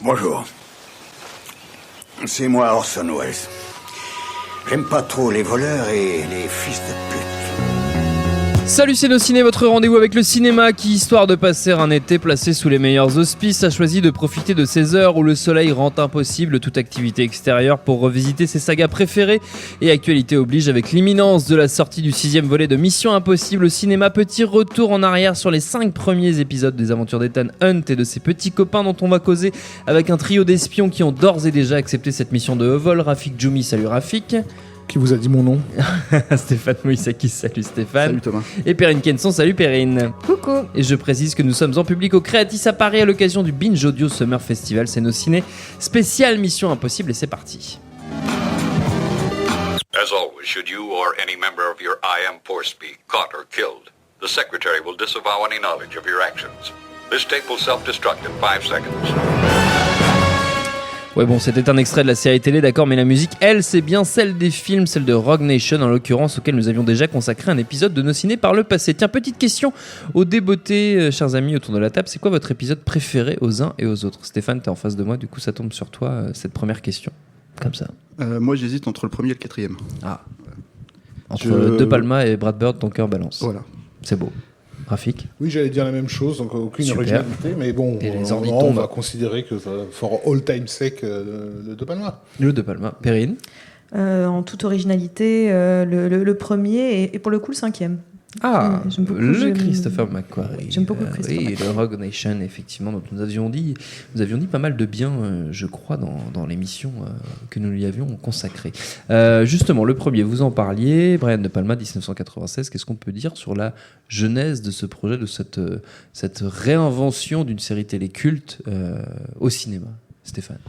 Bonjour. C'est moi Orson Welles. J'aime pas trop les voleurs et les fils de pute. Salut, c'est Nos Ciné, votre rendez-vous avec le cinéma qui, histoire de passer un été placé sous les meilleurs auspices, a choisi de profiter de ces heures où le soleil rend impossible toute activité extérieure pour revisiter ses sagas préférées. Et actualité oblige, avec l'imminence de la sortie du 6e volet de Mission Impossible au cinéma, petit retour en arrière sur les 5 premiers épisodes des aventures d'Ethan Hunt et de ses petits copains dont on va causer avec un trio d'espions qui ont d'ores et déjà accepté cette mission de haut vol. Rafik Djoumi, salut Rafik. Qui vous a dit mon nom? Stéphane Moïsaki, salut Stéphane. Salut Thomas. Et Perrine Kenson, salut Perrine. Coucou. Et je précise que nous sommes en public au Créatis à Paris à l'occasion du Binge Audio Summer Festival. C'est Nos Ciné spécial Mission Impossible et c'est parti. As always, should you or any member of your IM force be caught or killed, the Secretary will disavow any knowledge of your actions. This tape will self-destruct in 5 seconds. Ouais, bon, c'était un extrait de la série télé, d'accord, mais la musique, elle, c'est bien celle des films, celle de Rogue Nation en l'occurrence, auquel nous avions déjà consacré un épisode de Nos Ciné par le passé. Tiens, petite question aux débeautés, chers amis autour de la table, c'est quoi votre épisode préféré aux uns et aux autres? Stéphane, t'es en face de moi, du coup ça tombe sur toi, cette première question, comme ça. Moi j'hésite entre le premier et le quatrième. Ah. Entre De Palma et Brad Bird, ton cœur balance. Voilà. C'est beau. Rafik? Oui, j'allais dire la même chose, donc aucune Super. originalité, mais bon, Et les on orbitons, va considérer que for all time sake le De Palma. Le De Palma. Perrine? En toute originalité, le premier et pour le coup le 5e. Ah, J'aime beaucoup, le Christopher McQuarrie. J'aime beaucoup Christopher Oui, McQuarrie. le Rogue Nation, effectivement, dont nous avions dit pas mal de bien, je crois, dans l'émission que nous lui avions consacrée. Justement, le premier, vous en parliez, Brian De Palma, 1996. Qu'est-ce qu'on peut dire sur la genèse de ce projet, de cette réinvention d'une série télé culte au cinéma, Stéphane?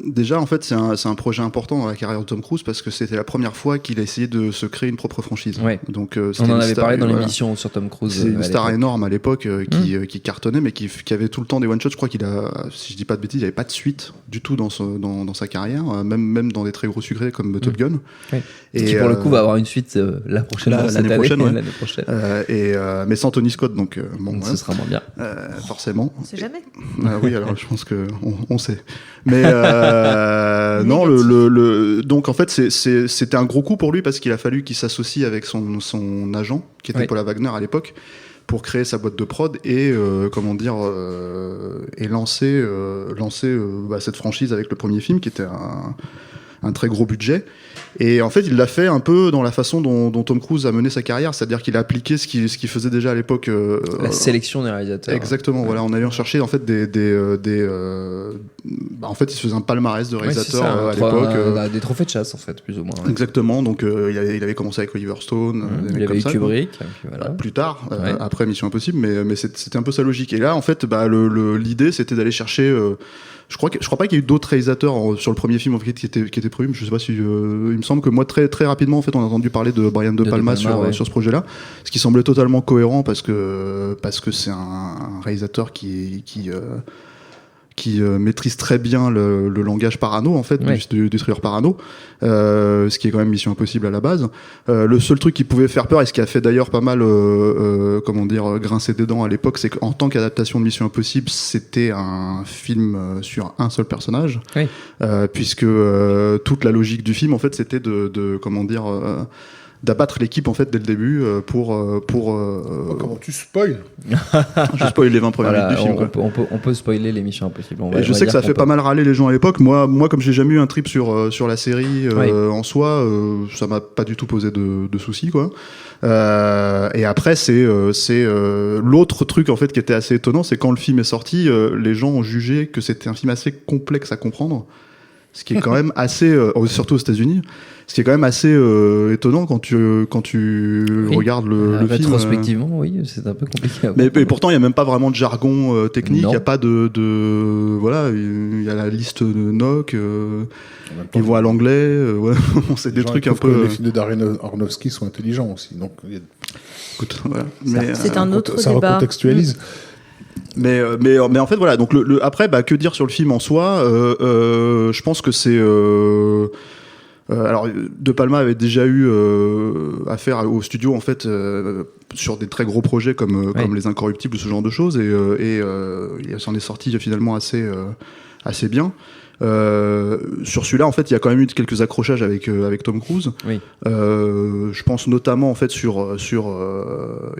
Déjà, en fait, c'est un projet important dans la carrière de Tom Cruise parce que c'était la première fois qu'il a essayé de se créer une propre franchise. Ouais. Donc, On en avait parlé dans l'émission sur Tom Cruise. C'est une star énorme à l'époque qui cartonnait, mais qui avait tout le temps des one-shots. Je crois qu'il a, si je dis pas de bêtises, il n'y avait pas de suite du tout dans sa carrière, même dans des très gros succès comme Top Gun. Oui. Et qui, pour le coup, va avoir une suite l'année prochaine. Ouais. L'année prochaine. Mais sans Tony Scott, donc bon, ce sera moins bien. Forcément. On sait jamais. Oui, alors je pense qu'on sait. Mais non, donc en fait c'était un gros coup pour lui parce qu'il a fallu qu'il s'associe avec son agent qui était Paula Wagner à l'époque pour créer sa boîte de prod et lancer cette franchise avec le premier film qui était un très gros budget. Et en fait, il l'a fait un peu dans la façon dont Tom Cruise a mené sa carrière, c'est-à-dire qu'il a appliqué ce qu'il faisait déjà à l'époque. La sélection des réalisateurs. Exactement. Voilà, on allait chercher en fait en fait, il se faisait un palmarès de réalisateurs à l'époque. Des trophées de chasse, en fait, plus ou moins. Ouais. Exactement. Donc, il avait commencé avec Oliver Stone. Il avait eu Kubrick. Voilà. Plus tard, après Mission Impossible, mais c'était un peu sa logique. Et là, en fait, l'idée, c'était d'aller chercher. Je crois pas qu'il y ait eu d'autres réalisateurs sur le premier film en fait, qui étaient prévus. Je sais pas si il me semble que moi très très rapidement en fait on a entendu parler de Brian De Palma sur ce projet-là, ce qui semblait totalement cohérent parce que c'est un réalisateur qui maîtrise très bien le langage parano en fait, du thriller parano, ce qui est quand même Mission Impossible à la base. Le seul truc qui pouvait faire peur et ce qui a fait d'ailleurs pas mal grincer des dents à l'époque, c'est qu'en tant qu'adaptation de Mission Impossible, c'était un film sur un seul personnage, puisque toute la logique du film en fait c'était d'abattre l'équipe en fait dès le début Comment tu spoil? Je spoil les 20 premières minutes du film. On peut spoiler les Missions Impossibles. Je sais que ça fait pas mal râler les gens à l'époque. Moi comme j'ai jamais eu un trip sur la série en soi, ça m'a pas du tout posé de soucis quoi. Et après c'est l'autre truc en fait qui était assez étonnant, c'est quand le film est sorti, les gens ont jugé que c'était un film assez complexe à comprendre. Ce qui est quand même assez, surtout aux États-Unis, ce qui est quand même assez étonnant quand tu regardes le film. Rétrospectivement, oui, c'est un peu compliqué. Mais pourtant, il y a même pas vraiment de jargon technique. Il y a pas voilà, il y a la liste de NOC. Ils vont à l'anglais. C'est des trucs un peu. Les films de Darren Aronofsky sont intelligents aussi, donc. Écoute, voilà. C'est un autre ça débat. recontextualise. Mais en fait voilà, donc après que dire sur le film en soi, je pense que c'est alors De Palma avait déjà eu affaire au studio en fait sur des très gros projets comme Les Incorruptibles ou ce genre de choses et il s'en est sorti finalement assez assez bien. Sur celui-là, en fait, il y a quand même eu quelques accrochages avec Tom Cruise. Oui. Je pense notamment en fait sur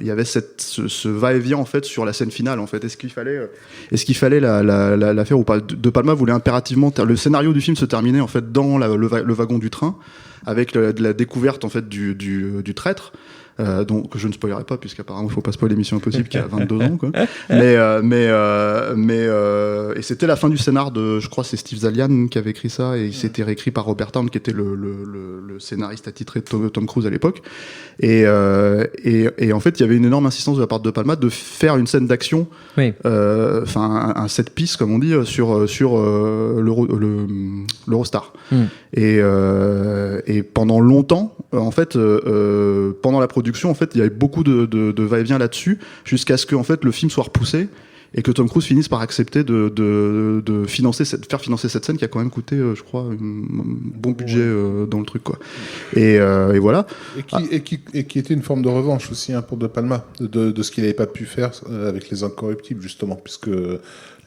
il y avait ce va-et-vient en fait sur la scène finale en fait. Est-ce qu'il fallait la faire ou pas? De Palma voulait impérativement le scénario du film se terminait en fait dans le wagon du train avec la découverte en fait du traître. Donc je ne spoilerai pas puisqu'apparemment il faut pas spoiler Mission Impossible qui a 22 ans quoi. Mais et c'était la fin du scénar de, je crois c'est Steve Zalian qui avait écrit ça et il s'était réécrit par Robert Towne qui était le scénariste attitré de Tom Cruise à l'époque et en fait il y avait une énorme insistance de la part de Palma de faire une scène d'action, un set piece comme on dit sur l'Eurostar. Et pendant longtemps en fait pendant la production en fait il y avait beaucoup de va-et-vient là-dessus jusqu'à ce que en fait le film soit repoussé et que Tom Cruise finisse par accepter de faire financer cette scène qui a quand même coûté je crois un bon budget dans le truc quoi. Et voilà. Et qui était une forme de revanche aussi pour De Palma de ce qu'il n'avait pas pu faire avec Les Incorruptibles justement, puisque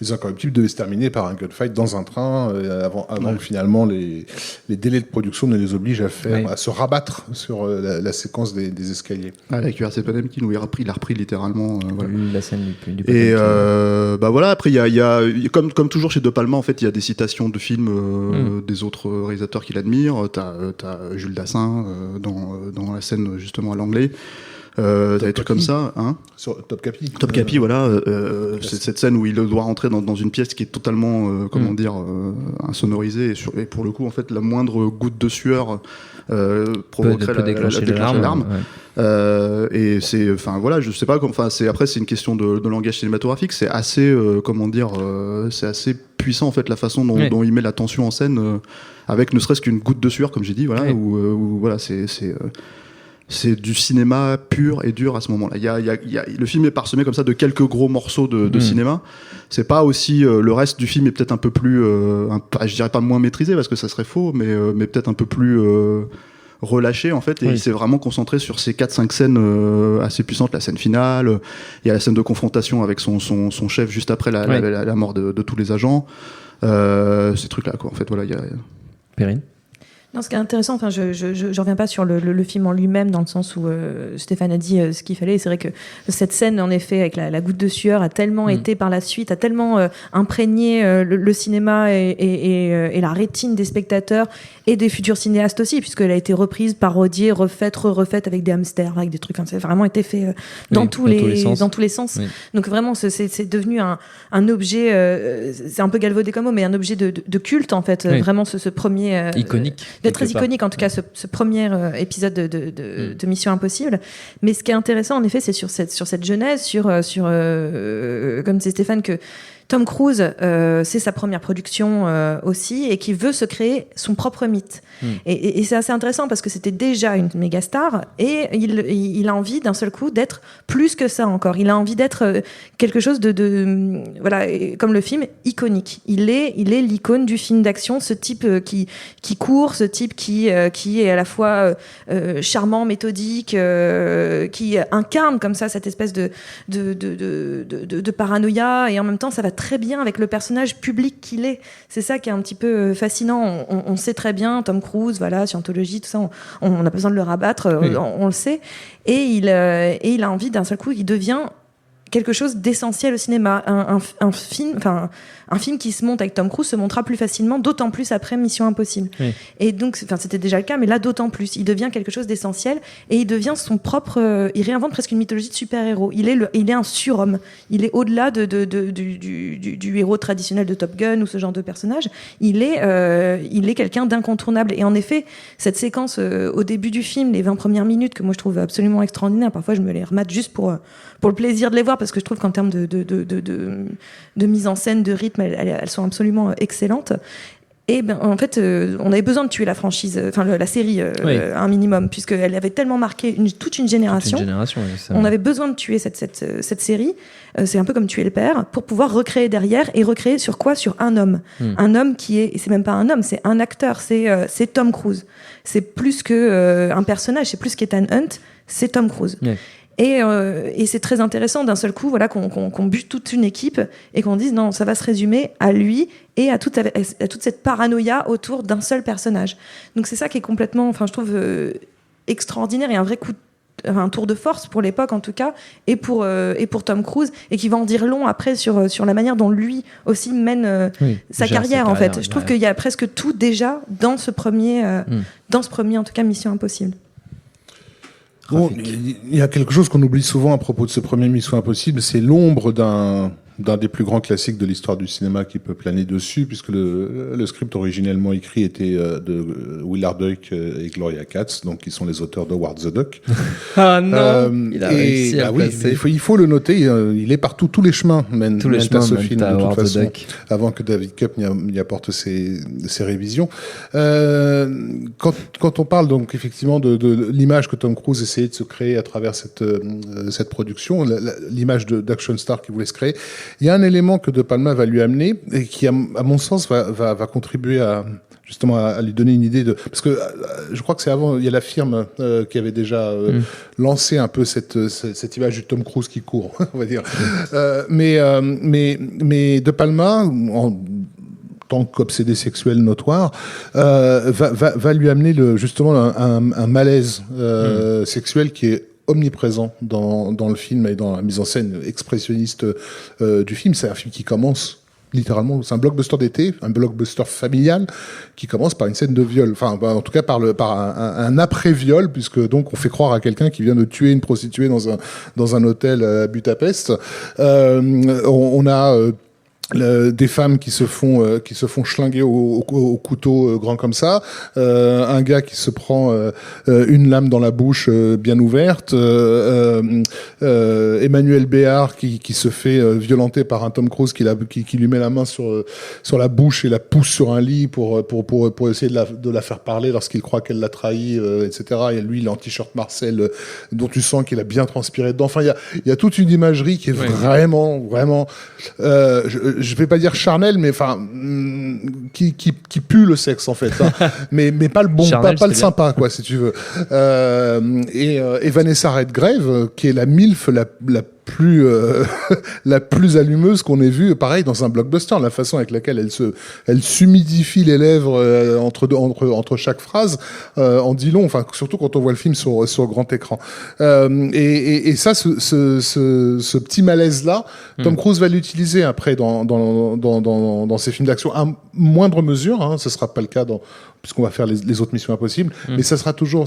Les Incorruptibles devaient se terminer par un gunfight dans un train avant que finalement les délais de production ne les obligent à se rabattre sur la séquence des escaliers. Avec URC Panem où il a repris littéralement voilà. La scène du et voilà, après il y a comme toujours chez De Palma en fait il y a des citations de films des autres réalisateurs qu'il admire. T'as Jules Dassin dans la scène justement à l'anglais. T'as des trucs comme ça, hein. Sur Top Capi. Top Capi, voilà. C'est cette scène où il doit rentrer dans une pièce qui est totalement, insonorisée et pour le coup, en fait, la moindre goutte de sueur provoquerait la déclencher l'alarme. Ouais. Et c'est, enfin voilà, je sais pas, c'est une question de langage cinématographique. C'est assez, c'est assez puissant en fait la façon dont il met la tension en scène avec ne serait-ce qu'une goutte de sueur, comme j'ai dit, voilà, où voilà, c'est du cinéma pur et dur à ce moment-là. Le film est parsemé comme ça de quelques gros morceaux de cinéma. C'est pas aussi le reste du film est peut-être un peu plus, je dirais pas moins maîtrisé parce que ça serait faux, mais peut-être un peu plus relâché en fait. Et il s'est vraiment concentré sur ces 4-5 scènes assez puissantes. La scène finale, il y a la scène de confrontation avec son chef juste après la mort de tous les agents. Ces trucs-là quoi. En fait voilà. Perrine. Non, ce qui est intéressant, enfin, je reviens pas sur le film en lui-même dans le sens où Stéphane a dit ce qu'il fallait. C'est vrai que cette scène, en effet, avec la goutte de sueur, a tellement été par la suite, a tellement imprégné le cinéma et la rétine des spectateurs et des futurs cinéastes aussi, puisqu'elle a été reprise, parodiée, refaite avec des hamsters, avec des trucs. Enfin, ça a vraiment été fait dans tous les sens. Oui. Donc vraiment, c'est devenu un objet. C'est un peu galvaudé comme mot, mais un objet de culte en fait. Oui. Vraiment, ce premier iconique. Très iconique en tout cas ce premier épisode de Mission Impossible. Mais ce qui est intéressant en effet c'est sur cette genèse, sur comme disait Stéphane que Tom Cruise, c'est sa première production aussi, et qui veut se créer son propre mythe. Et c'est assez intéressant parce que c'était déjà une méga star, et il a envie d'un seul coup d'être plus que ça encore. Il a envie d'être quelque chose de voilà, comme le film, iconique. Il est l'icône du film d'action, ce type qui court, ce type qui est à la fois charmant, méthodique, qui incarne comme ça cette espèce de paranoïa, et en même temps ça va très bien avec le personnage public qu'il est. C'est ça qui est un petit peu fascinant. On sait très bien, Tom Cruise, voilà, Scientologie, tout ça, on n'a pas besoin de le rabattre, on le sait. Et il a envie d'un seul coup, il devient quelque chose d'essentiel au cinéma. Un film qui se monte avec Tom Cruise se montera plus facilement, d'autant plus après Mission Impossible. Oui. Et donc, c'était déjà le cas, mais là, d'autant plus. Il devient quelque chose d'essentiel et il devient son propre... il réinvente presque une mythologie de super-héros. Il est un surhomme. Il est au-delà du héros traditionnel de Top Gun ou ce genre de personnage. Il est quelqu'un d'incontournable. Et en effet, cette séquence au début du film, les 20 premières minutes, que moi je trouve absolument extraordinaire, parfois je me les remate juste pour le plaisir de les voir, parce que je trouve qu'en termes de mise en scène, de rythme, elles sont absolument excellentes. Et ben, en fait, on avait besoin de tuer la franchise, la série, un minimum, puisqu'elle avait tellement marqué toute une génération. On avait besoin de tuer cette série. C'est un peu comme tuer le père, pour pouvoir recréer derrière, et recréer sur quoi ? Sur un homme. Un homme et c'est même pas un homme, c'est un acteur, c'est Tom Cruise. C'est plus qu'un personnage, c'est plus qu'Ethan Hunt, c'est Tom Cruise. Et c'est très intéressant d'un seul coup, voilà, qu'on bute toute une équipe et qu'on dise non, ça va se résumer à lui et à toute cette paranoïa autour d'un seul personnage. Donc c'est ça qui est complètement, je trouve extraordinaire et un vrai un tour de force pour l'époque en tout cas, et pour Tom Cruise, et qui va en dire long après sur la manière dont lui aussi mène sa carrière en fait. Je trouve qu'il y a presque tout déjà dans ce premier en tout cas Mission Impossible. Bon, il y a quelque chose qu'on oublie souvent à propos de ce premier Mission Impossible, c'est l'ombre d'un des plus grands classiques de l'histoire du cinéma qui peut planer dessus, puisque le script originellement écrit était de Willard Huyck et Gloria Katz, donc qui sont les auteurs de Howard the Duck. Ah non, il a réussi à placer. Il faut le noter, il est partout, tous les chemins mènent à ce film de toute façon, avant que David Koepp n'y apporte ses révisions. Quand on parle donc effectivement de l'image que Tom Cruise essayait de se créer à travers cette production, l'image d'action star qu'il voulait se créer, il y a un élément que De Palma va lui amener et qui, à mon sens, va contribuer justement à lui donner une idée parce que je crois que c'est avant, il y a la firme qui avait déjà lancé un peu cette image du Tom Cruise qui court, on va dire. Mais De Palma, en tant qu'obsédé sexuel notoire, va lui amener justement un malaise sexuel qui est omniprésent dans le film et dans la mise en scène expressionniste du film. C'est un film qui commence littéralement, c'est un blockbuster d'été, un blockbuster familial qui commence par une scène de viol, en tout cas par un après-viol, puisque donc on fait croire à quelqu'un qui vient de tuer une prostituée dans un hôtel à Budapest. On a des femmes qui se font schlinguer au couteau grand comme ça, un gars qui se prend une lame dans la bouche bien ouverte, Emmanuel Béard qui se fait violenter par un Tom Cruise qui lui met la main sur la bouche et la pousse sur un lit pour essayer de la faire parler lorsqu'il croit qu'elle l'a trahi, etc. Et lui, il est en t-shirt Marcel dont tu sens qu'il a bien transpiré dedans. Enfin, il y a toute une imagerie qui est vraiment je vais pas dire charnel, mais qui pue le sexe en fait, hein. mais pas le bon, charnel, pas le sympa quoi, si tu veux. Et Vanessa Redgrave, qui est la MILF la plus allumeuse qu'on ait vue, pareil dans un blockbuster, la façon avec laquelle elle s'humidifie les lèvres entre chaque phrase en dit long, surtout quand on voit le film sur grand écran. Et ça, ce petit malaise là, Tom Cruise va l'utiliser après dans ses films d'action à moindre mesure, hein, ce sera pas le cas puisqu'on va faire les autres Missions Impossibles, mais ça sera toujours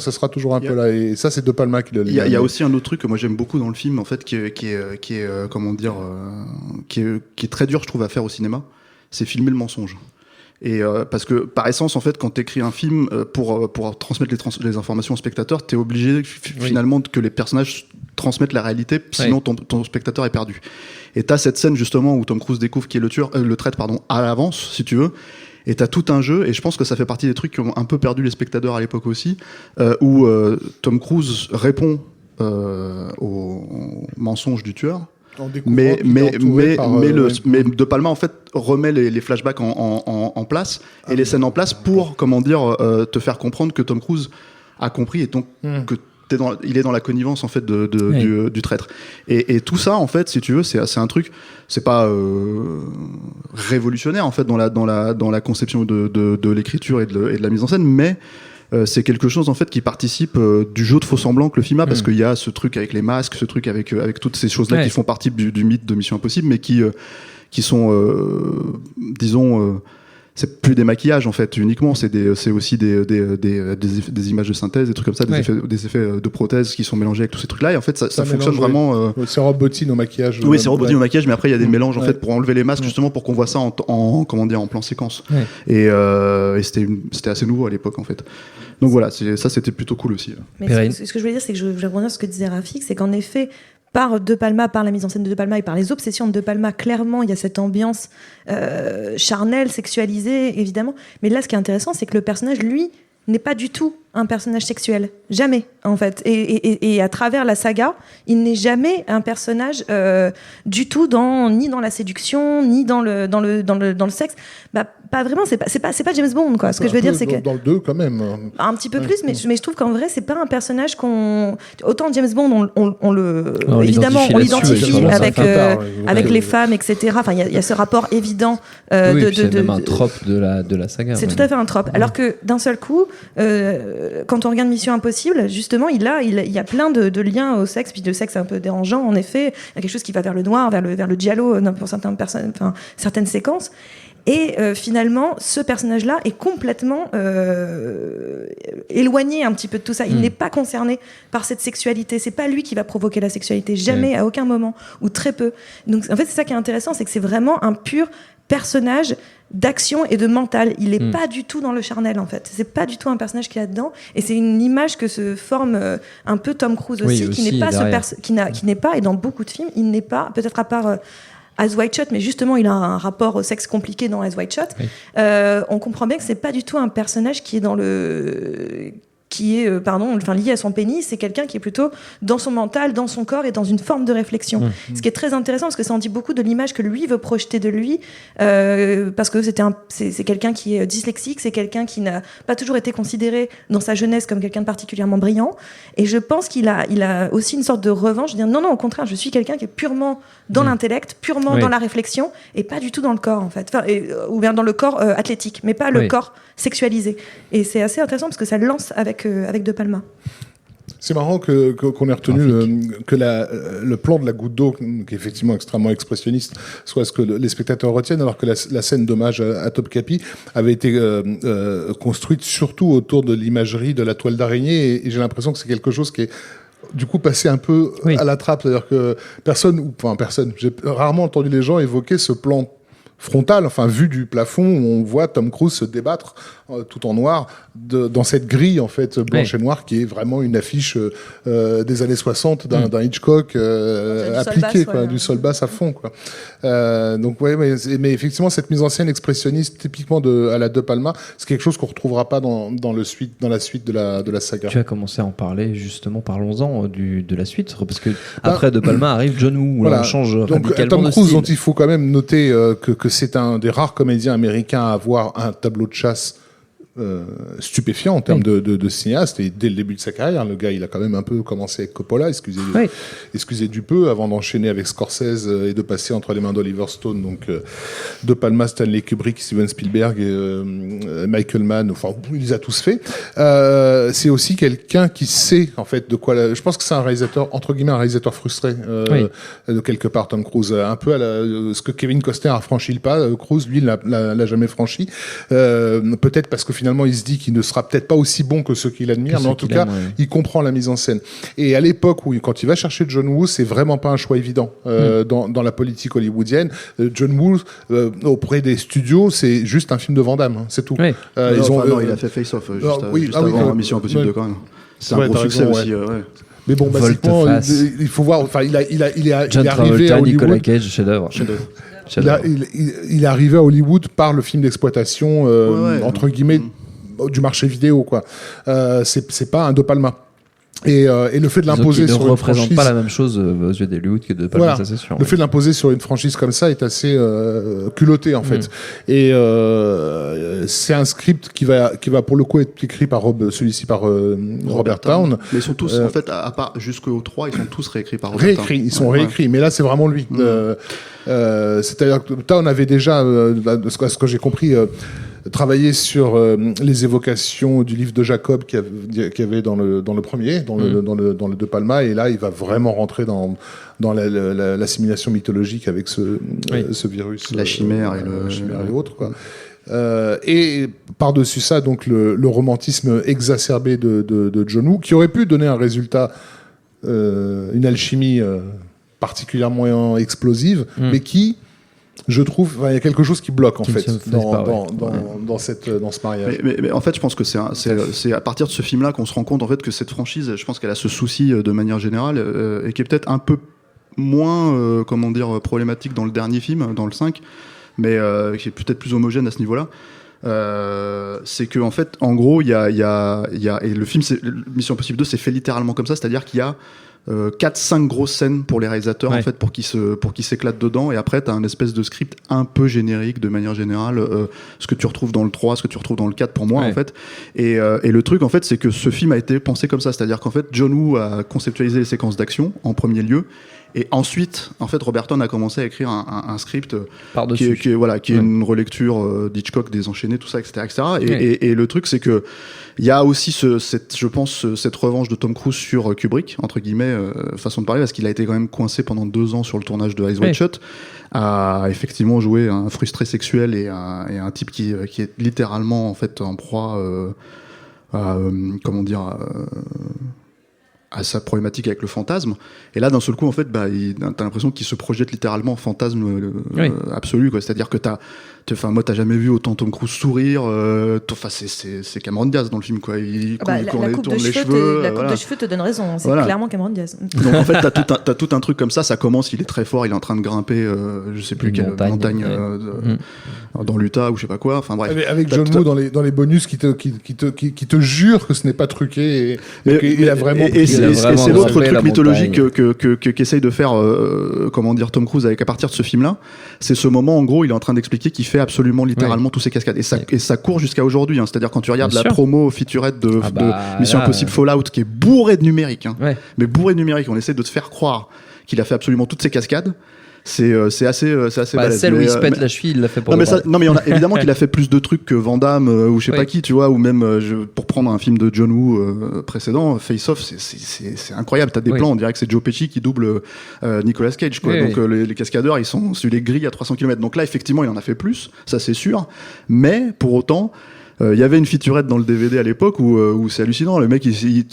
un peu là, et ça c'est De Palma qui le. Il y a aussi un autre truc que moi j'aime beaucoup dans le film en fait, qui est comment dire, qui est très dur je trouve à faire au cinéma, c'est filmer le mensonge. Et parce que par essence en fait, quand t'écris un film pour transmettre les informations au spectateur, t'es obligé finalement que les personnages transmettent la réalité, sinon ton spectateur est perdu. Et t'as cette scène justement où Tom Cruise découvre qui est le traître à l'avance, si tu veux. Et t'as tout un jeu, et je pense que ça fait partie des trucs qui ont un peu perdu les spectateurs à l'époque aussi, où Tom Cruise répond aux mensonges du tueur. Mais De Palma en fait remet les flashbacks en place et les scènes en place pour te faire comprendre que Tom Cruise a compris et donc que il est dans la connivence en fait du traître. Et tout ça en fait, si tu veux, c'est un truc, c'est pas révolutionnaire en fait dans la conception de l'écriture et de la mise en scène, mais c'est quelque chose en fait qui participe du jeu de faux semblant que le film a, parce qu'il y a ce truc avec les masques, ce truc avec toutes ces choses-là qui font partie du mythe de Mission Impossible, mais qui sont disons c'est plus des maquillages en fait uniquement, c'est aussi des images de synthèse, des trucs comme ça, des effets de prothèses qui sont mélangés avec tous ces trucs-là, et en fait ça fonctionne vraiment. C'est Robotine au maquillage. Oui, c'est Robotine au maquillage, mais après il y a des mélanges en fait pour enlever les masques justement pour qu'on voit ça en plan séquence. Et c'était assez nouveau à l'époque en fait. Donc voilà, ça c'était plutôt cool aussi. Mais ce que je voulais dire, c'est que je voulais rebondir sur ce que disait Rafik, c'est qu'en effet, par De Palma, par la mise en scène de De Palma et par les obsessions de De Palma, clairement, il y a cette ambiance charnelle, sexualisée, évidemment. Mais là, ce qui est intéressant, c'est que le personnage, lui, n'est pas du tout un personnage sexuel, jamais en fait. Et à travers la saga, il n'est jamais un personnage du tout ni dans la séduction, ni dans le sexe. Bah, pas vraiment. C'est pas James Bond, quoi. Ce que je veux dire, c'est que dans le 2 quand même. un petit peu plus, mais je trouve qu'en vrai, c'est pas un personnage autant James Bond, on évidemment on l'identifie avec les femmes, etc. Enfin, il y a ce rapport évident c'est même un trope de la saga. C'est tout à fait un trope. Alors que d'un seul coup, quand on regarde Mission Impossible, justement, il y a plein de liens au sexe, puis le sexe un peu dérangeant. En effet, il y a quelque chose qui va vers le noir, vers le giallo pour certaines séquences. Et finalement, ce personnage-là est complètement éloigné un petit peu de tout ça. Il n'est pas concerné par cette sexualité. C'est pas lui qui va provoquer la sexualité, jamais, à aucun moment, ou très peu. Donc, en fait, c'est ça qui est intéressant, c'est que c'est vraiment un pur personnage d'action et de mental. Il n'est pas du tout dans le charnel, en fait. C'est pas du tout un personnage qui est là-dedans. Et c'est une image que se forme un peu Tom Cruise aussi, qui n'est pas qui n'est pas, et dans beaucoup de films, il n'est pas, peut-être à part Eyes Wide Shut, mais justement, il a un rapport au sexe compliqué dans Eyes Wide Shut. Oui. On comprend bien que c'est pas du tout un personnage qui est lié à son pénis. C'est quelqu'un qui est plutôt dans son mental, dans son corps et dans une forme de réflexion. Ce qui est très intéressant parce que ça en dit beaucoup de l'image que lui veut projeter de lui, parce que c'est quelqu'un qui est dyslexique, c'est quelqu'un qui n'a pas toujours été considéré dans sa jeunesse comme quelqu'un de particulièrement brillant. Et je pense qu'il a aussi une sorte de revanche, de dire non, au contraire, je suis quelqu'un qui est purement dans l'intellect, purement dans la réflexion et pas du tout dans le corps, en fait. Ou bien dans le corps athlétique, mais pas le corps sexualisé. Et c'est assez intéressant parce que ça le lance avec De Palma. C'est marrant qu'on ait retenu que le plan de la goutte d'eau, qui est effectivement extrêmement expressionniste, soit ce que les spectateurs retiennent, alors que la scène d'hommage à Topkapi avait été construite surtout autour de l'imagerie de la toile d'araignée, et j'ai l'impression que c'est quelque chose qui est du coup passé un peu à la trappe, c'est-à-dire que personne, j'ai rarement entendu les gens évoquer ce plan frontal, vu du plafond, où on voit Tom Cruise se débattre tout en noir dans cette grille en fait blanche et noire qui est vraiment une affiche des années 60 d'un Hitchcock appliqué, du sol basse à fond, quoi. Donc mais effectivement cette mise en scène expressionniste typiquement à la De Palma, c'est quelque chose qu'on retrouvera pas dans la suite de la saga. Tu as commencé à en parler, justement, parlons-en de la suite, parce que après De Palma arrive John Woo, on change radicalement Tom de Cruise, style. dont il faut quand même noter que c'est un des rares comédiens américains à avoir un tableau de chasse stupéfiant en termes de cinéaste, et dès le début de sa carrière, le gars il a quand même un peu commencé avec Coppola, excusez du peu, avant d'enchaîner avec Scorsese et de passer entre les mains d'Oliver Stone, donc De Palma, Stanley Kubrick, Steven Spielberg, Michael Mann, il les a tous fait. C'est aussi quelqu'un qui sait en fait de quoi je pense que c'est un réalisateur, entre guillemets un réalisateur frustré de quelque part, Tom Cruise, un peu à ce que Kevin Costner a franchi le pas, Cruise lui l'a jamais franchi, peut-être parce que finalement il se dit qu'il ne sera peut-être pas aussi bon que ceux qu'il admire, mais en tout cas il comprend la mise en scène. Et à l'époque où quand il va chercher John Woo, c'est vraiment pas un choix évident dans la politique hollywoodienne. John Woo auprès des studios, c'est juste un film de Van Damme, c'est tout. Il a fait Face Off juste avant Mission Impossible 2 quand même. C'est un gros succès aussi. Mais bon, basiquement, il faut voir. Il est arrivé à Hollywood. Nicolas Cage, chef-d'œuvre. Il est arrivé à Hollywood par le film d'exploitation entre guillemets du marché vidéo, quoi. C'est pas un De Palma. Et le fait de l'imposer sur une franchise, ne représente pas la même chose aux yeux d'Hollywood que De Palma, ça c'est sûr. Le fait de l'imposer sur une franchise comme ça est assez culotté en fait. Et c'est un script qui va pour le coup être écrit par Robert Towne. Mais ils sont tous en fait, à part jusqu'au 3, ils sont tous réécrits par Robert Towne. Ils sont réécrits, mais là c'est vraiment lui. C'est-à-dire que Towne avait déjà, de ce que j'ai compris, travailler sur les évocations du livre de Jacob qu'il y avait dans le premier, dans le De Palma, et là il va vraiment rentrer dans l'assimilation mythologique avec ce virus, la chimère et autres, quoi. Et par-dessus ça, donc le romantisme exacerbé de John Woo, qui aurait pu donner un résultat, une alchimie particulièrement explosive, mais qui, je trouve, il y a quelque chose qui bloque en fait dans ce mariage. Mais en fait, je pense que c'est à partir de ce film-là qu'on se rend compte en fait que cette franchise, je pense qu'elle a ce souci de manière générale, et qui est peut-être un peu moins, problématique dans le dernier film, dans le 5, mais qui est peut-être plus homogène à ce niveau-là. c'est que en fait, en gros, il y a et le film, Mission Impossible 2, c'est fait littéralement comme ça, c'est-à-dire qu'il y a 4-5 grosses scènes pour les réalisateurs en fait pour qu'ils s'éclatent dedans, et après t'as un espèce de script un peu générique de manière générale, ce que tu retrouves dans le 3, ce que tu retrouves dans le 4 pour moi en fait, et le truc en fait c'est que ce film a été pensé comme ça, c'est-à-dire qu'en fait John Woo a conceptualisé les séquences d'action en premier lieu, et ensuite, en fait, Roberton a commencé à écrire un script qui est une relecture d'Hitchcock, des Enchaînés, tout ça, etc., etc. Et le truc, c'est que il y a aussi cette revanche de Tom Cruise sur Kubrick, entre guillemets, façon de parler, parce qu'il a été quand même coincé pendant 2 ans sur le tournage de Eyes Wide Shut, a effectivement joué un frustré sexuel et un type qui est littéralement en fait en proie à sa problématique avec le fantasme, et là d'un seul coup en fait t'as l'impression qu'il se projette littéralement en fantasme absolu, quoi. C'est-à-dire que moi t'as jamais vu autant Tom Cruise sourire, c'est Cameron Diaz dans le film, quoi. La coupe de cheveux te donne raison, c'est clairement Cameron Diaz. Donc en fait t'as tout un truc comme ça commence, il est très fort, il est en train de grimper je sais plus quelle montagne dans l'Utah ou je sais pas quoi, enfin bref, avec John Woo dans les bonus qui te jure que ce n'est pas truqué, et qu'il a vraiment et c'est l'autre truc mythologique qu'essaye de faire Tom Cruise à partir de ce film-là. C'est ce moment, en gros, il est en train d'expliquer qu'il fait absolument littéralement tous ces cascades, et ça court jusqu'à aujourd'hui, hein. C'est-à-dire quand tu regardes la promo featurette de Mission Impossible Fallout, qui est bourrée de numérique, mais bourrée de numérique, on essaie de te faire croire qu'il a fait absolument toutes ces cascades. C'est assez balèze. Celle où il se pète la cheville, il l'a fait pour mais il y en a évidemment qu'il a fait plus de trucs que Van Damme ou je sais pas qui, tu vois, ou même pour prendre un film de John Woo précédent, Face Off, c'est incroyable. T'as des plans, on dirait que c'est Joe Pesci qui double Nicolas Cage, quoi. Donc les cascadeurs, ils sont sur les grilles à 300 km. Donc là, effectivement, il en a fait plus, ça c'est sûr. Mais pour autant, il y avait une featurette dans le DVD à l'époque où c'est hallucinant. Le mec, il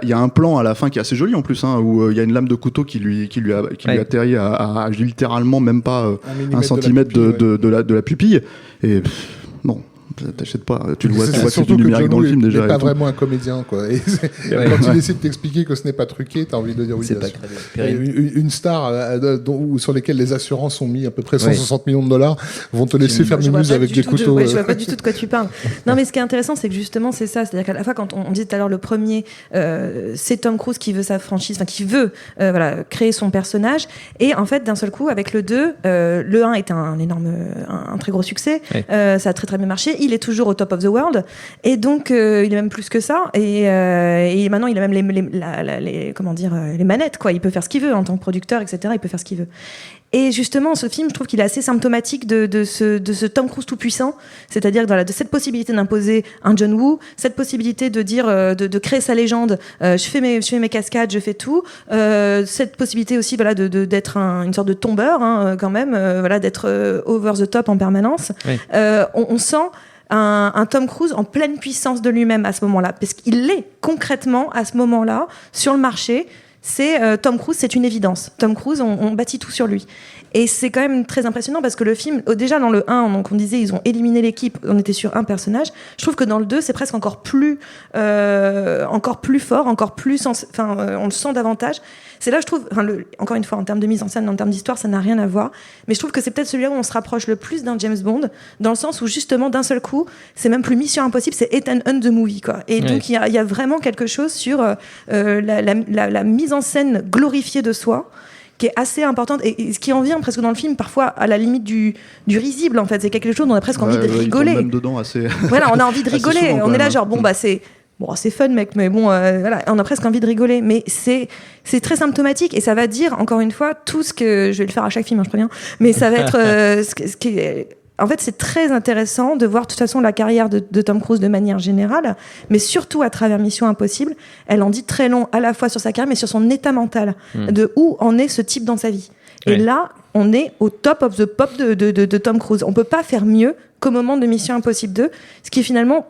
y a un plan à la fin qui est assez joli en plus, hein, où il y a une lame de couteau qui lui atterrit à littéralement même pas 1 centimètre de la pupille. Et bon, t'achètes pas, tu le vois, c'est du numérique dans le film déjà. Il n'est pas vraiment un comédien, quoi. Et quand il essaie de t'expliquer que ce n'est pas truqué, t'as envie de dire oui. C'est pas une star sur lesquelles les assurances ont mis à peu près 160 millions de dollars vont te laisser faire mimuse avec des couteaux. Je vois pas du tout de quoi tu parles. Non, mais ce qui est intéressant, c'est que justement, c'est ça. C'est-à-dire qu'à la fois, quand on disait tout à l'heure, le premier, c'est Tom Cruise qui veut sa franchise, enfin, qui veut créer son personnage. Et en fait, d'un seul coup, avec le 2, le 1 était un très gros succès. Ça a très très bien marché. Il est toujours au top of the world, et donc il est même plus que ça, et maintenant il a même les manettes, quoi. Il peut faire ce qu'il veut en tant que producteur, etc. Il peut faire ce qu'il veut. Et justement, ce film, je trouve qu'il est assez symptomatique de ce Tom Cruise tout puissant, c'est-à-dire de cette possibilité d'imposer un John Woo, cette possibilité de dire, de créer sa légende. Je fais mes cascades, je fais tout. Cette possibilité aussi, d'être une sorte de tombeur, hein, quand même, d'être over the top en permanence. Oui. On sent un Tom Cruise en pleine puissance de lui-même à ce moment-là, parce qu'il est concrètement à ce moment-là sur le marché. C'est Tom Cruise, c'est une évidence. Tom Cruise, on bâtit tout sur lui. Et c'est quand même très impressionnant parce que le film, déjà dans le 1, donc on disait ils ont éliminé l'équipe, on était sur un personnage. Je trouve que dans le 2, c'est presque encore plus fort, encore plus, on le sent davantage. C'est là, je trouve, encore une fois, en termes de mise en scène, en termes d'histoire, ça n'a rien à voir. Mais je trouve que c'est peut-être celui-là où on se rapproche le plus d'un James Bond, dans le sens où justement, d'un seul coup, c'est même plus Mission Impossible, c'est Ethan Hunt the Movie, quoi. Et donc, il y a vraiment quelque chose sur la mise en scène glorifiée de soi, qui est assez importante, et ce qui en vient presque dans le film parfois à la limite du risible, en fait. C'est quelque chose dont on a presque envie de rigoler. Même dedans assez... Voilà, on a envie de rigoler. Souvent, on est là genre c'est fun, mec, mais bon, on a presque envie de rigoler. Mais c'est très symptomatique, et ça va dire encore une fois tout ce que je vais le faire à chaque film, hein, je préviens. Mais ça va être ce qui est... En fait, c'est très intéressant de voir de toute façon la carrière de Tom Cruise de manière générale, mais surtout à travers Mission Impossible. Elle en dit très long à la fois sur sa carrière, mais sur son état mental, de où en est ce type dans sa vie. Et là, on est au top of the pop de Tom Cruise. On peut pas faire mieux qu'au moment de Mission Impossible 2, ce qui est finalement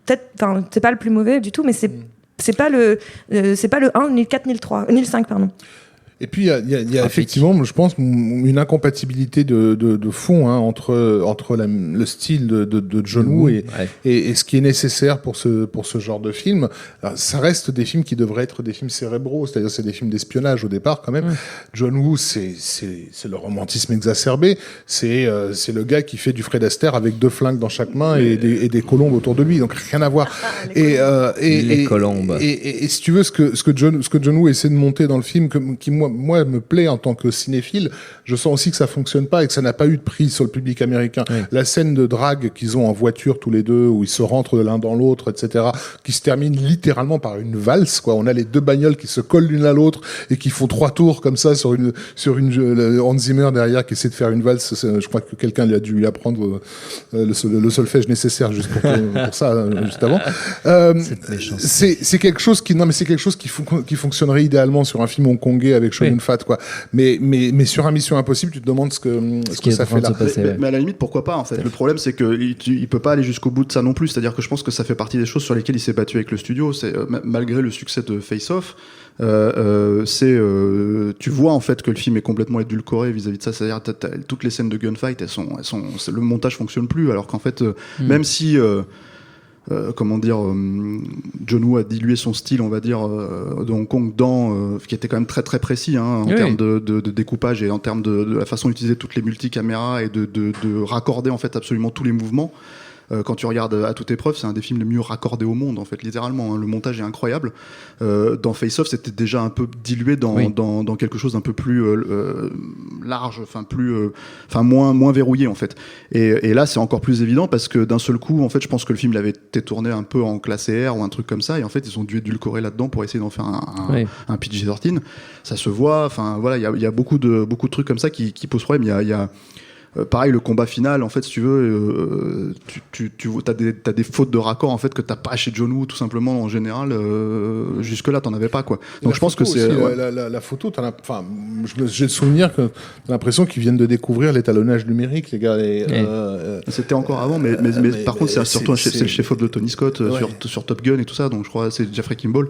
c'est pas le plus mauvais du tout, mais c'est pas le 1, ni le 4, ni le 3, ni le 5, pardon. Et puis il y a effectivement, je pense, une incompatibilité de fond entre le style de John Woo et ce qui est nécessaire pour ce genre de film. Alors, ça reste des films qui devraient être des films cérébraux, c'est-à-dire c'est des films d'espionnage au départ quand même. John Woo, c'est le romantisme exacerbé, c'est le gars qui fait du Fred Astaire avec 2 flingues dans chaque main et des colombes autour de lui, donc rien à voir. Les colombes. Et si tu veux, ce que John Woo essaie de monter dans le film, qui moi me plaît en tant que cinéphile, je sens aussi que ça fonctionne pas et que ça n'a pas eu de prise sur le public américain. Oui. La scène de drague qu'ils ont en voiture tous les deux, où ils se rentrent l'un dans l'autre, etc., qui se termine littéralement par une valse, quoi. On a les 2 bagnoles qui se collent l'une à l'autre et qui font 3 tours comme ça sur une Hans Zimmer derrière qui essaie de faire une valse. Je crois que quelqu'un a dû lui apprendre le solfège nécessaire juste pour ça, juste avant. C'est quelque chose qui fonctionnerait idéalement sur un film hongkongais avec Show Yun-fat, quoi. Mais sur un Mission Impossible, tu te demandes ce que ça fait là. Mais à la limite, pourquoi pas, en fait. Le problème, c'est qu'il peut pas aller jusqu'au bout de ça non plus. C'est-à-dire que je pense que ça fait partie des choses sur lesquelles il s'est battu avec le studio. C'est malgré le succès de Face Off, tu vois en fait que le film est complètement édulcoré vis-à-vis de ça. C'est-à-dire toutes les scènes de gunfight, le montage fonctionne plus, alors qu'en fait, même si John Woo a dilué son style, on va dire, de Hong Kong qui était quand même très très précis en termes de découpage et en termes de la façon d'utiliser toutes les multicaméras et de raccorder en fait absolument tous les mouvements. Quand tu regardes À toute épreuve, c'est un des films les mieux raccordés au monde, en fait, littéralement. Le montage est incroyable. Dans Face Off, c'était déjà un peu dilué dans quelque chose d'un peu plus large, moins verrouillé, en fait. Et là, c'est encore plus évident parce que d'un seul coup, en fait, je pense que le film il avait été tourné un peu en classe R ou un truc comme ça, et en fait, ils ont dû édulcorer là-dedans pour essayer d'en faire un PG-13. Ça se voit. Enfin, voilà, il y a beaucoup de trucs comme ça qui posent problème. Il y a pareil, le combat final, en fait, si tu veux, t'as des fautes de raccord, en fait, que t'as pas chez John Woo, tout simplement, en général. Jusque-là, t'en avais pas, quoi. Donc, je pense que c'est... La photo, j'ai le souvenir que t'as l'impression qu'ils viennent de découvrir l'étalonnage numérique, les gars. C'était encore avant, mais par contre, c'est le chef-op de Tony Scott sur Top Gun et tout ça, donc je crois que c'est Jeffrey Kimball.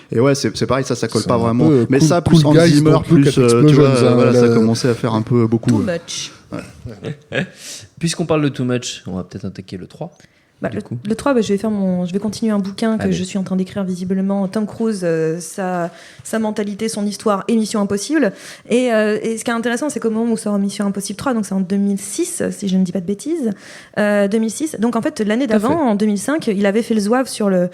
Et ouais, c'est pareil, ça colle pas vraiment. Mais ça, plus Hans Zimmer, plus, tu vois, ça a commencé à faire un peu beaucoup. Too much. Ouais. Puisqu'on parle de Too Much, on va peut-être attaquer le 3. Le 3, je vais continuer un bouquin que je suis en train d'écrire visiblement. Tom Cruise, sa mentalité, son histoire et Mission Impossible. Et ce qui est intéressant, c'est qu'au moment où sort Mission Impossible 3, donc c'est en 2006, si je ne dis pas de bêtises, 2006. Donc en fait, l'année d'avant, en 2005, il avait fait le zouave sur le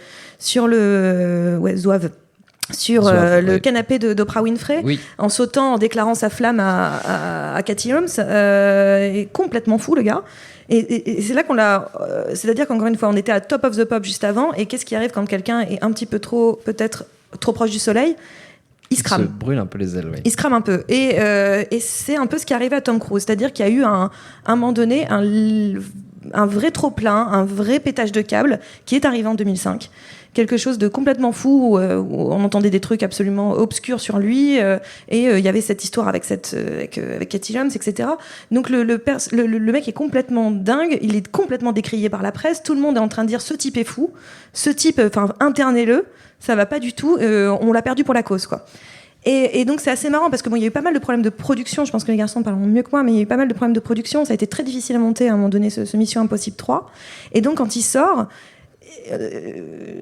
canapé d'Oprah Winfrey, en sautant, en déclarant sa flamme à Katy Holmes, est complètement fou, le gars. Et c'est là qu'on l'a... c'est-à-dire qu'encore une fois, on était à top of the pop juste avant, et qu'est-ce qui arrive quand quelqu'un est un petit peu peut-être trop proche du soleil ? Il se crame. Il se brûle un peu les ailes, oui. Il se crame un peu. Et c'est un peu ce qui est arrivé à Tom Cruise. C'est-à-dire qu'il y a eu, à un moment donné, un vrai trop-plein, un vrai pétage de câble qui est arrivé en 2005. Quelque chose de complètement fou, où on entendait des trucs absolument obscurs sur lui, et il y avait cette histoire avec Katy Holmes, etc. Donc le mec est complètement dingue, il est complètement décrié par la presse, tout le monde est en train de dire ce type est fou, ce type, internez-le, ça va pas du tout, on l'a perdu pour la cause, quoi. Et donc c'est assez marrant parce que il y a eu pas mal de problèmes de production, je pense que les garçons parleront mieux que moi, mais il y a eu pas mal de problèmes de production, ça a été très difficile à monter à un moment donné ce Mission Impossible 3, et donc quand il sort,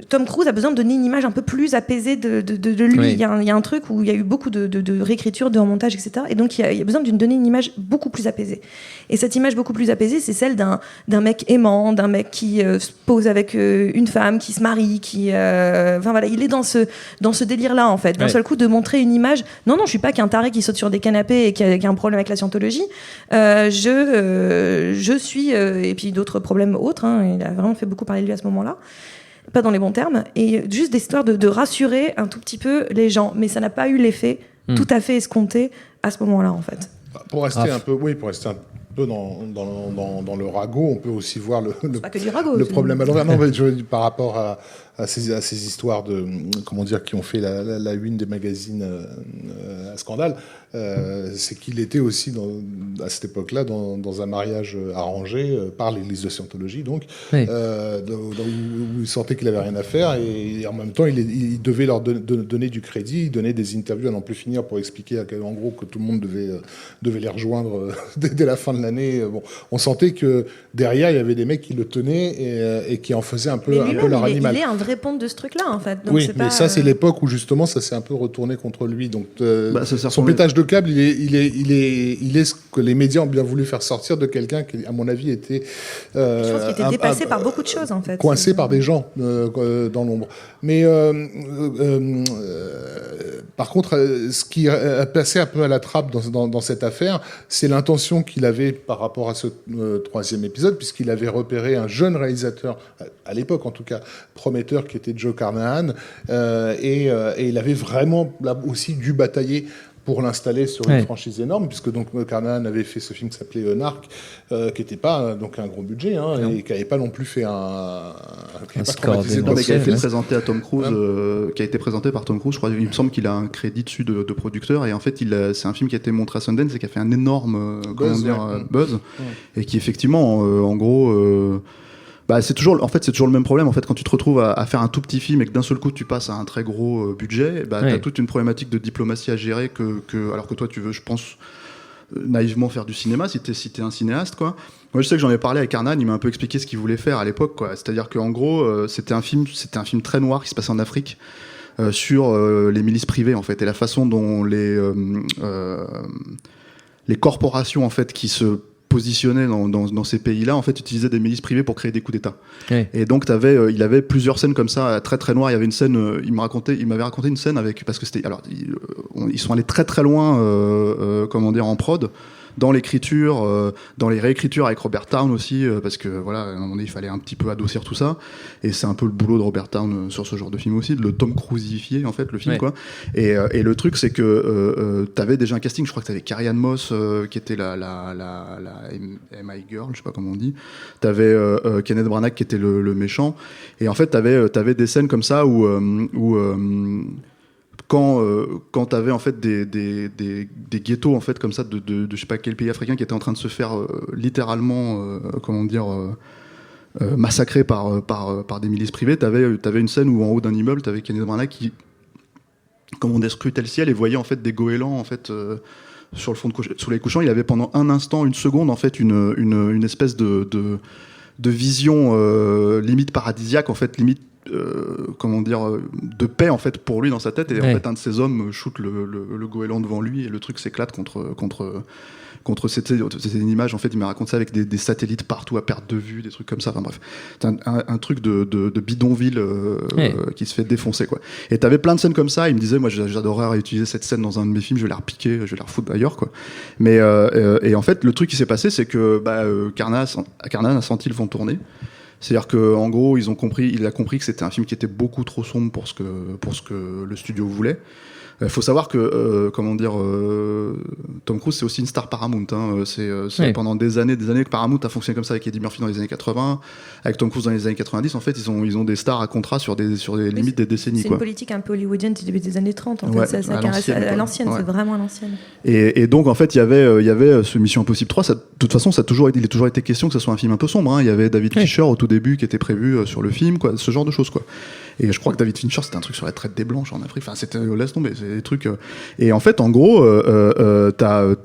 Tom Cruise a besoin de donner une image un peu plus apaisée de lui. Oui. Il y a un truc où il y a eu beaucoup de réécriture, de remontage, etc. Et donc il y a besoin de donner une image beaucoup plus apaisée. Et cette image beaucoup plus apaisée, c'est celle d'un mec aimant, d'un mec qui se pose avec une femme, qui se marie, il est dans ce délire-là, en fait. D'un seul coup, de montrer une image. Non, je suis pas qu'un taré qui saute sur des canapés et qui a un problème avec la scientologie. Je suis et puis d'autres problèmes autres. Il a vraiment fait beaucoup parler de lui à ce moment-là. Pas dans les bons termes, et juste des histoires de rassurer un tout petit peu les gens, mais ça n'a pas eu l'effet tout à fait escompté à ce moment-là, en fait. Pour rester un peu dans le ragot, on peut aussi voir le problème à l'envers. Non, mais par rapport à ces histoires de comment dire qui ont fait la une des magazines à scandale, c'est qu'il était aussi à cette époque-là dans un mariage arrangé par l'Église de Scientologie, donc Oui. où il sentait qu'il avait rien à faire, et en même temps il devait leur donner du crédit, il donnait des interviews à n'en plus finir pour expliquer en gros que tout le monde devait les rejoindre dès la fin de l'année. Bon, on sentait que derrière il y avait des mecs qui le tenaient et qui en faisaient un peu leur animal. Il est un vrai ponte de ce truc-là en fait. Donc oui, c'est mais pas, ça c'est l'époque où justement ça s'est un peu retourné contre lui. Donc ça son pétage de câble, il est ce que les médias ont bien voulu faire sortir de quelqu'un qui, à mon avis, était je pense qu'il était dépassé par beaucoup de choses en fait. Coincé par des gens dans l'ombre. Mais par contre, ce qui a passé un peu à la trappe dans cette affaire, c'est l'intention qu'il avait par rapport à ce troisième épisode, puisqu'il avait repéré un jeune réalisateur, à l'époque en tout cas, prometteur, qui était Joe Carnahan, et il avait vraiment là aussi dû batailler pour l'installer sur une franchise énorme, puisque donc Carnahan avait fait ce film qui s'appelait Narc, qui n'était pas donc un gros budget, et qui n'avait pas non plus fait un score qui avait été présenté à Tom Cruise, qui a été présenté par Tom Cruise. Je crois, il me semble qu'il a un crédit dessus de producteur, et en fait, c'est un film qui a été montré à Sundance et qui a fait un énorme buzz, et qui effectivement, en gros. C'est toujours le même problème en fait quand tu te retrouves à faire un tout petit film et que d'un seul coup tu passes à un très gros budget, t'as toute une problématique de diplomatie à gérer alors que toi tu veux, je pense, naïvement faire du cinéma si t'es un cinéaste quoi. Moi je sais que j'en ai parlé avec Carnahan, il m'a un peu expliqué ce qu'il voulait faire à l'époque quoi. C'est-à-dire qu'en gros c'était un film très noir qui se passait en Afrique sur les milices privées en fait et la façon dont les corporations en fait qui se positionné dans ces pays-là, en fait, utilisaient des milices privées pour créer des coups d'État. Et donc, il avait plusieurs scènes comme ça, très très noires. Il y avait une scène, il m'avait raconté une scène parce que c'était, alors, ils sont allés très très loin, en prod, dans l'écriture, dans les réécritures avec Robert Towne aussi, parce que voilà, à un moment donné, il fallait un petit peu adoucir tout ça. Et c'est un peu le boulot de Robert Towne sur ce genre de film aussi, de le Tom Cruisifier en fait le film quoi. Et le truc c'est que t'avais déjà un casting, je crois que t'avais Carrie-Anne Moss qui était la MI Girl, je sais pas comment on dit. T'avais Kenneth Branagh qui était le méchant. Et en fait t'avais des scènes comme ça où quand t'avais en fait des ghettos en fait comme ça de je sais pas quel pays africain qui était en train de se faire littéralement massacrés par des milices privées, t'avais une scène où en haut d'un immeuble t'avais Kenneth Branagh qui scrutait le ciel et voyait en fait des goélands en fait sur le fond sous les couchants. Il avait pendant un instant, une seconde en fait une espèce de vision limite paradisiaque en fait, limite de paix en fait pour lui dans sa tête, et en fait un de ces hommes shoot le goéland devant lui et le truc s'éclate contre c'était une image en fait, il m'a raconté ça avec des satellites partout à perte de vue, des trucs comme ça, enfin bref, c'est un truc de bidonville qui se fait défoncer quoi. Et t'avais plein de scènes comme ça, il me disait moi j'adorerais réutiliser cette scène dans un de mes films, je vais la repiquer, je vais la refoutre ailleurs quoi. Mais et en fait le truc qui s'est passé c'est que Carnahan a senti le vent tourner. C'est-à-dire qu'en gros, il a compris que c'était un film qui était beaucoup trop sombre pour ce que le studio voulait. Faut savoir que Tom Cruise c'est aussi une star Paramount. Pendant des années que Paramount a fonctionné comme ça avec Eddie Murphy dans les années 80, avec Tom Cruise dans les années 90. En fait, ils ont des stars à contrat sur des limites des décennies. C'est une politique un peu hollywoodienne du début des années 30. En fait, à l'ancienne, c'est vraiment à l'ancienne. Et donc en fait, il y avait ce Mission Impossible 3. De toute façon, il a toujours été question que ce soit un film un peu sombre. Hein. Il y avait David Fincher au tout début qui était prévu sur le film, quoi, ce genre de choses, quoi. Et je crois que David Fincher, c'était un truc sur la traite des blanches en Afrique. Enfin, c'était laisse tomber, c'est des trucs. Et en fait, en gros, t'as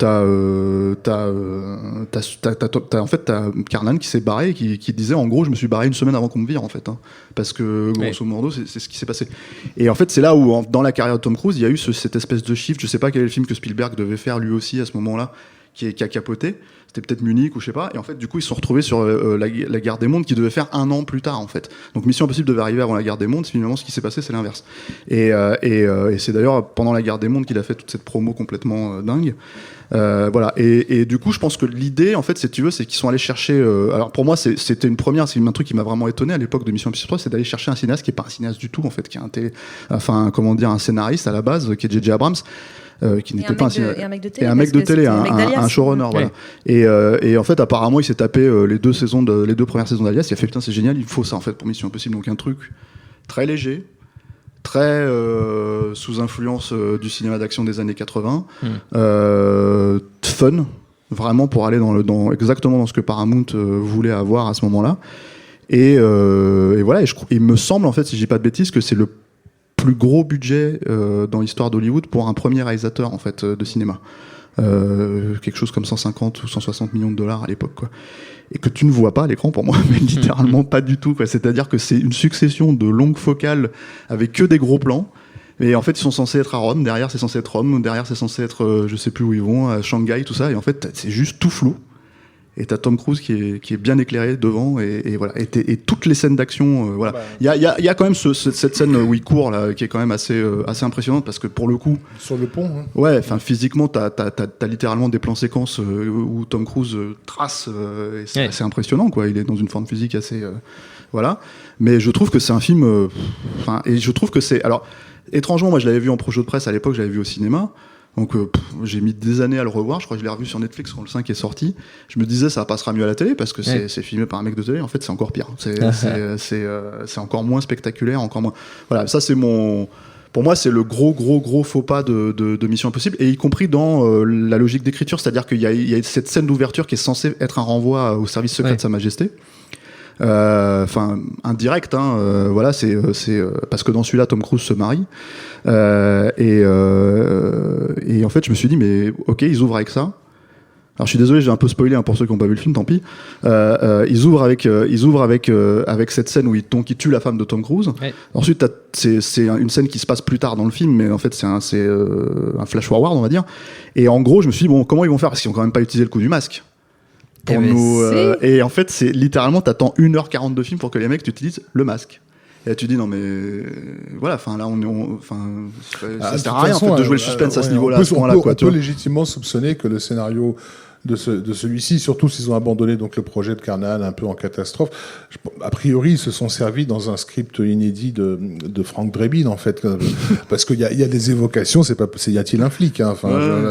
Carnahan qui s'est barré, qui disait en gros, je me suis barré une semaine avant qu'on me vire en fait, hein, parce que grosso modo, c'est ce qui s'est passé. Et en fait, c'est là où dans la carrière de Tom Cruise, il y a eu cette espèce de shift. Je sais pas quel est le film que Spielberg devait faire lui aussi à ce moment-là, qui a capoté. C'était peut-être Munich ou je sais pas, et en fait du coup ils se sont retrouvés sur la guerre des mondes qui devait faire 1 an plus tard en fait. Donc Mission Impossible devait arriver avant la guerre des mondes, finalement ce qui s'est passé c'est l'inverse. Et c'est d'ailleurs pendant la guerre des mondes qu'il a fait toute cette promo complètement dingue. Voilà, et du coup je pense que l'idée en fait si tu veux c'est qu'ils sont allés chercher alors pour moi c'était une première, c'est un truc qui m'a vraiment étonné à l'époque de Mission Impossible 3, c'est d'aller chercher un cinéaste qui est pas un cinéaste du tout en fait, qui est un scénariste à la base, qui est J.J. Abrams. Qui n'était pas un mec de télé, un showrunner, voilà. Et en fait, apparemment, il s'est tapé les deux premières saisons d'Alias. Il a fait putain, c'est génial, il faut ça en fait pour Mission Impossible. Donc un truc très léger, très sous influence du cinéma d'action des années 80, fun, vraiment pour aller exactement dans ce que Paramount voulait avoir à ce moment-là. Et voilà, il me semble, en fait, si je dis pas de bêtises, que c'est le plus gros budget dans l'histoire d'Hollywood pour un premier réalisateur, en fait, de cinéma. Quelque chose comme 150 ou 160 millions de dollars à l'époque, quoi. Et que tu ne vois pas à l'écran pour moi, mais littéralement pas du tout, quoi. C'est-à-dire que c'est une succession de longues focales avec que des gros plans. Et en fait, ils sont censés être à Rome, derrière c'est censé être Rome, derrière c'est censé être, je sais plus où ils vont, à Shanghai, tout ça. Et en fait, c'est juste tout flou. Et t'as Tom Cruise qui est bien éclairé devant, et voilà. Et toutes les scènes d'action, voilà. Il y a quand même cette scène où il court là, qui est quand même assez impressionnante, parce que pour le coup, sur le pont. Hein. Ouais, enfin physiquement, t'as littéralement des plans séquences où Tom Cruise trace, et c'est assez impressionnant, quoi. Il est dans une forme physique assez, voilà. Mais je trouve que c'est un film, et je trouve que c'est, alors étrangement, moi je l'avais vu en projet de presse à l'époque, je l'avais vu au cinéma. Donc j'ai mis des années à le revoir, je crois que je l'ai revu sur Netflix quand le 5 est sorti. Je me disais ça passera mieux à la télé parce que c'est filmé par un mec de télé, en fait c'est encore pire. C'est encore moins spectaculaire, encore moins... Voilà, ça c'est pour moi c'est le gros faux pas de Mission Impossible, et y compris dans la logique d'écriture, c'est-à-dire qu'il y a cette scène d'ouverture qui est censée être un renvoi au service secret de Sa Majesté. Enfin indirect, hein, voilà, c'est parce que dans celui-là Tom Cruise se marie, et en fait je me suis dit mais ok, ils ouvrent avec ça. Alors je suis désolé, j'ai un peu spoilé, hein, pour ceux qui n'ont pas vu le film, tant pis. Ils ouvrent avec cette scène où il tue la femme de Tom Cruise. Ouais. Ensuite c'est une scène qui se passe plus tard dans le film, mais en fait c'est un flash forward, on va dire. Et en gros je me suis dit bon, comment ils vont faire, parce qu'ils n'ont quand même pas utilisé le coup du masque. Et en fait c'est littéralement, t'attends 1h40 de film pour que les mecs utilisent le masque. Et là tu dis non mais voilà, enfin là ça sert à rien en fait de jouer le suspense à ce niveau-là, à ce point-là, quoi. On peut légitimement soupçonner que le scénario de celui-ci, surtout s'ils ont abandonné donc le projet de Carnahan un peu en catastrophe, a priori ils se sont servis dans un script inédit de Frank Drebin, en fait, parce qu'il y a des évocations, y a-t-il un flic, hein,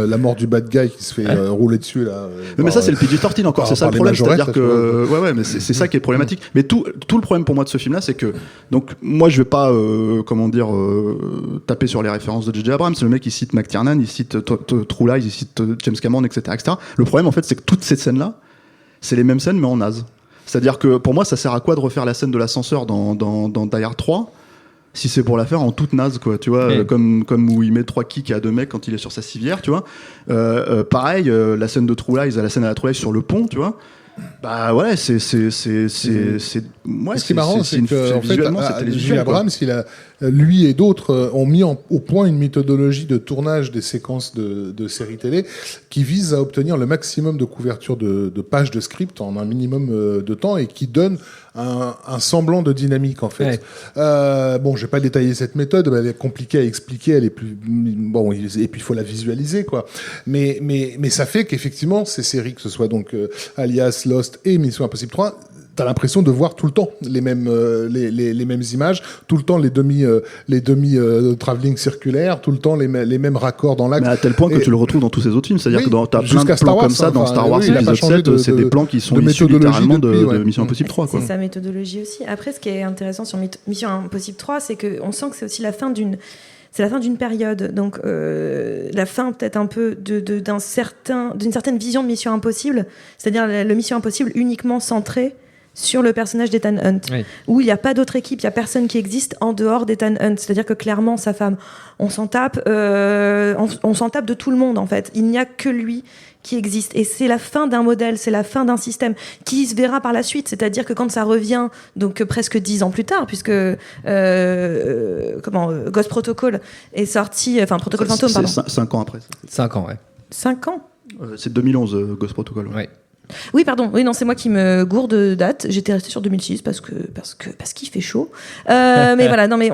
la mort du bad guy qui se fait rouler dessus là. Mais ça c'est le PG-13 encore, c'est ça le problème, c'est-à-dire que mais c'est ça qui est problématique. Mais tout le problème pour moi de ce film là, c'est que donc moi je vais pas taper sur les références de J.J. Abrams, le mec il cite McTiernan, il cite True Lies, il cite James Cameron, etc. Le problème en fait c'est que toutes ces scènes là c'est les mêmes scènes mais en naze. C'est-à-dire que pour moi ça sert à quoi de refaire la scène de l'ascenseur dans Die Hard 3 si c'est pour la faire en toute naze, quoi, tu vois, comme où il met 3 kicks à 2 mecs quand il est sur sa civière, tu vois. Pareil, la scène de True Lies, la scène à la True Lies sur le pont, tu vois. Bah ouais, c'est ce qui est marrant, c'est que en fait, J.J. Abrams, lui et d'autres ont mis au point une méthodologie de tournage des séquences de séries télé qui vise à obtenir le maximum de couverture de pages de script en un minimum de temps, et qui donne un semblant de dynamique, en fait. Bon, je vais pas détailler cette méthode, elle est compliquée à expliquer, elle est plus bon, et puis il faut la visualiser, quoi. Mais ça fait qu'effectivement ces séries, que ce soit donc Alias, Lost et Mission Impossible 3, t'as l'impression de voir tout le temps les mêmes images, tout le temps les demi travelling circulaires, tout le temps les mêmes raccords dans l'axe. Mais à tel point que tu le retrouves dans tous ces autres films, c'est-à-dire que t'as plein de plans comme ça dans Star Wars épisode 7, c'est des plans qui sont issus littéralement de Mission Impossible 3, quoi. C'est sa méthodologie aussi. Après, ce qui est intéressant sur Mission Impossible 3, c'est qu'on sent que c'est aussi la fin d'une période, donc la fin peut-être un peu d'une certaine vision de Mission Impossible, c'est-à-dire le Mission Impossible uniquement centré sur le personnage d'Ethan Hunt, où il n'y a pas d'autre équipe, il n'y a personne qui existe en dehors d'Ethan Hunt, c'est-à-dire que clairement sa femme, on s'en tape de tout le monde, en fait, il n'y a que lui qui existe, et c'est la fin d'un modèle, c'est la fin d'un système qui se verra par la suite, c'est-à-dire que quand ça revient, donc presque 10 ans plus tard, puisque Ghost Protocol est sorti, enfin Protocol Phantom, pardon. 5 ans après. 5 ans, ouais. 5 ans c'est 2011, Ghost Protocol. Ouais. Oui, pardon. Oui, non, c'est moi qui me gourde de date. J'étais restée sur 2006 parce qu'il fait chaud. Mais voilà, non, mais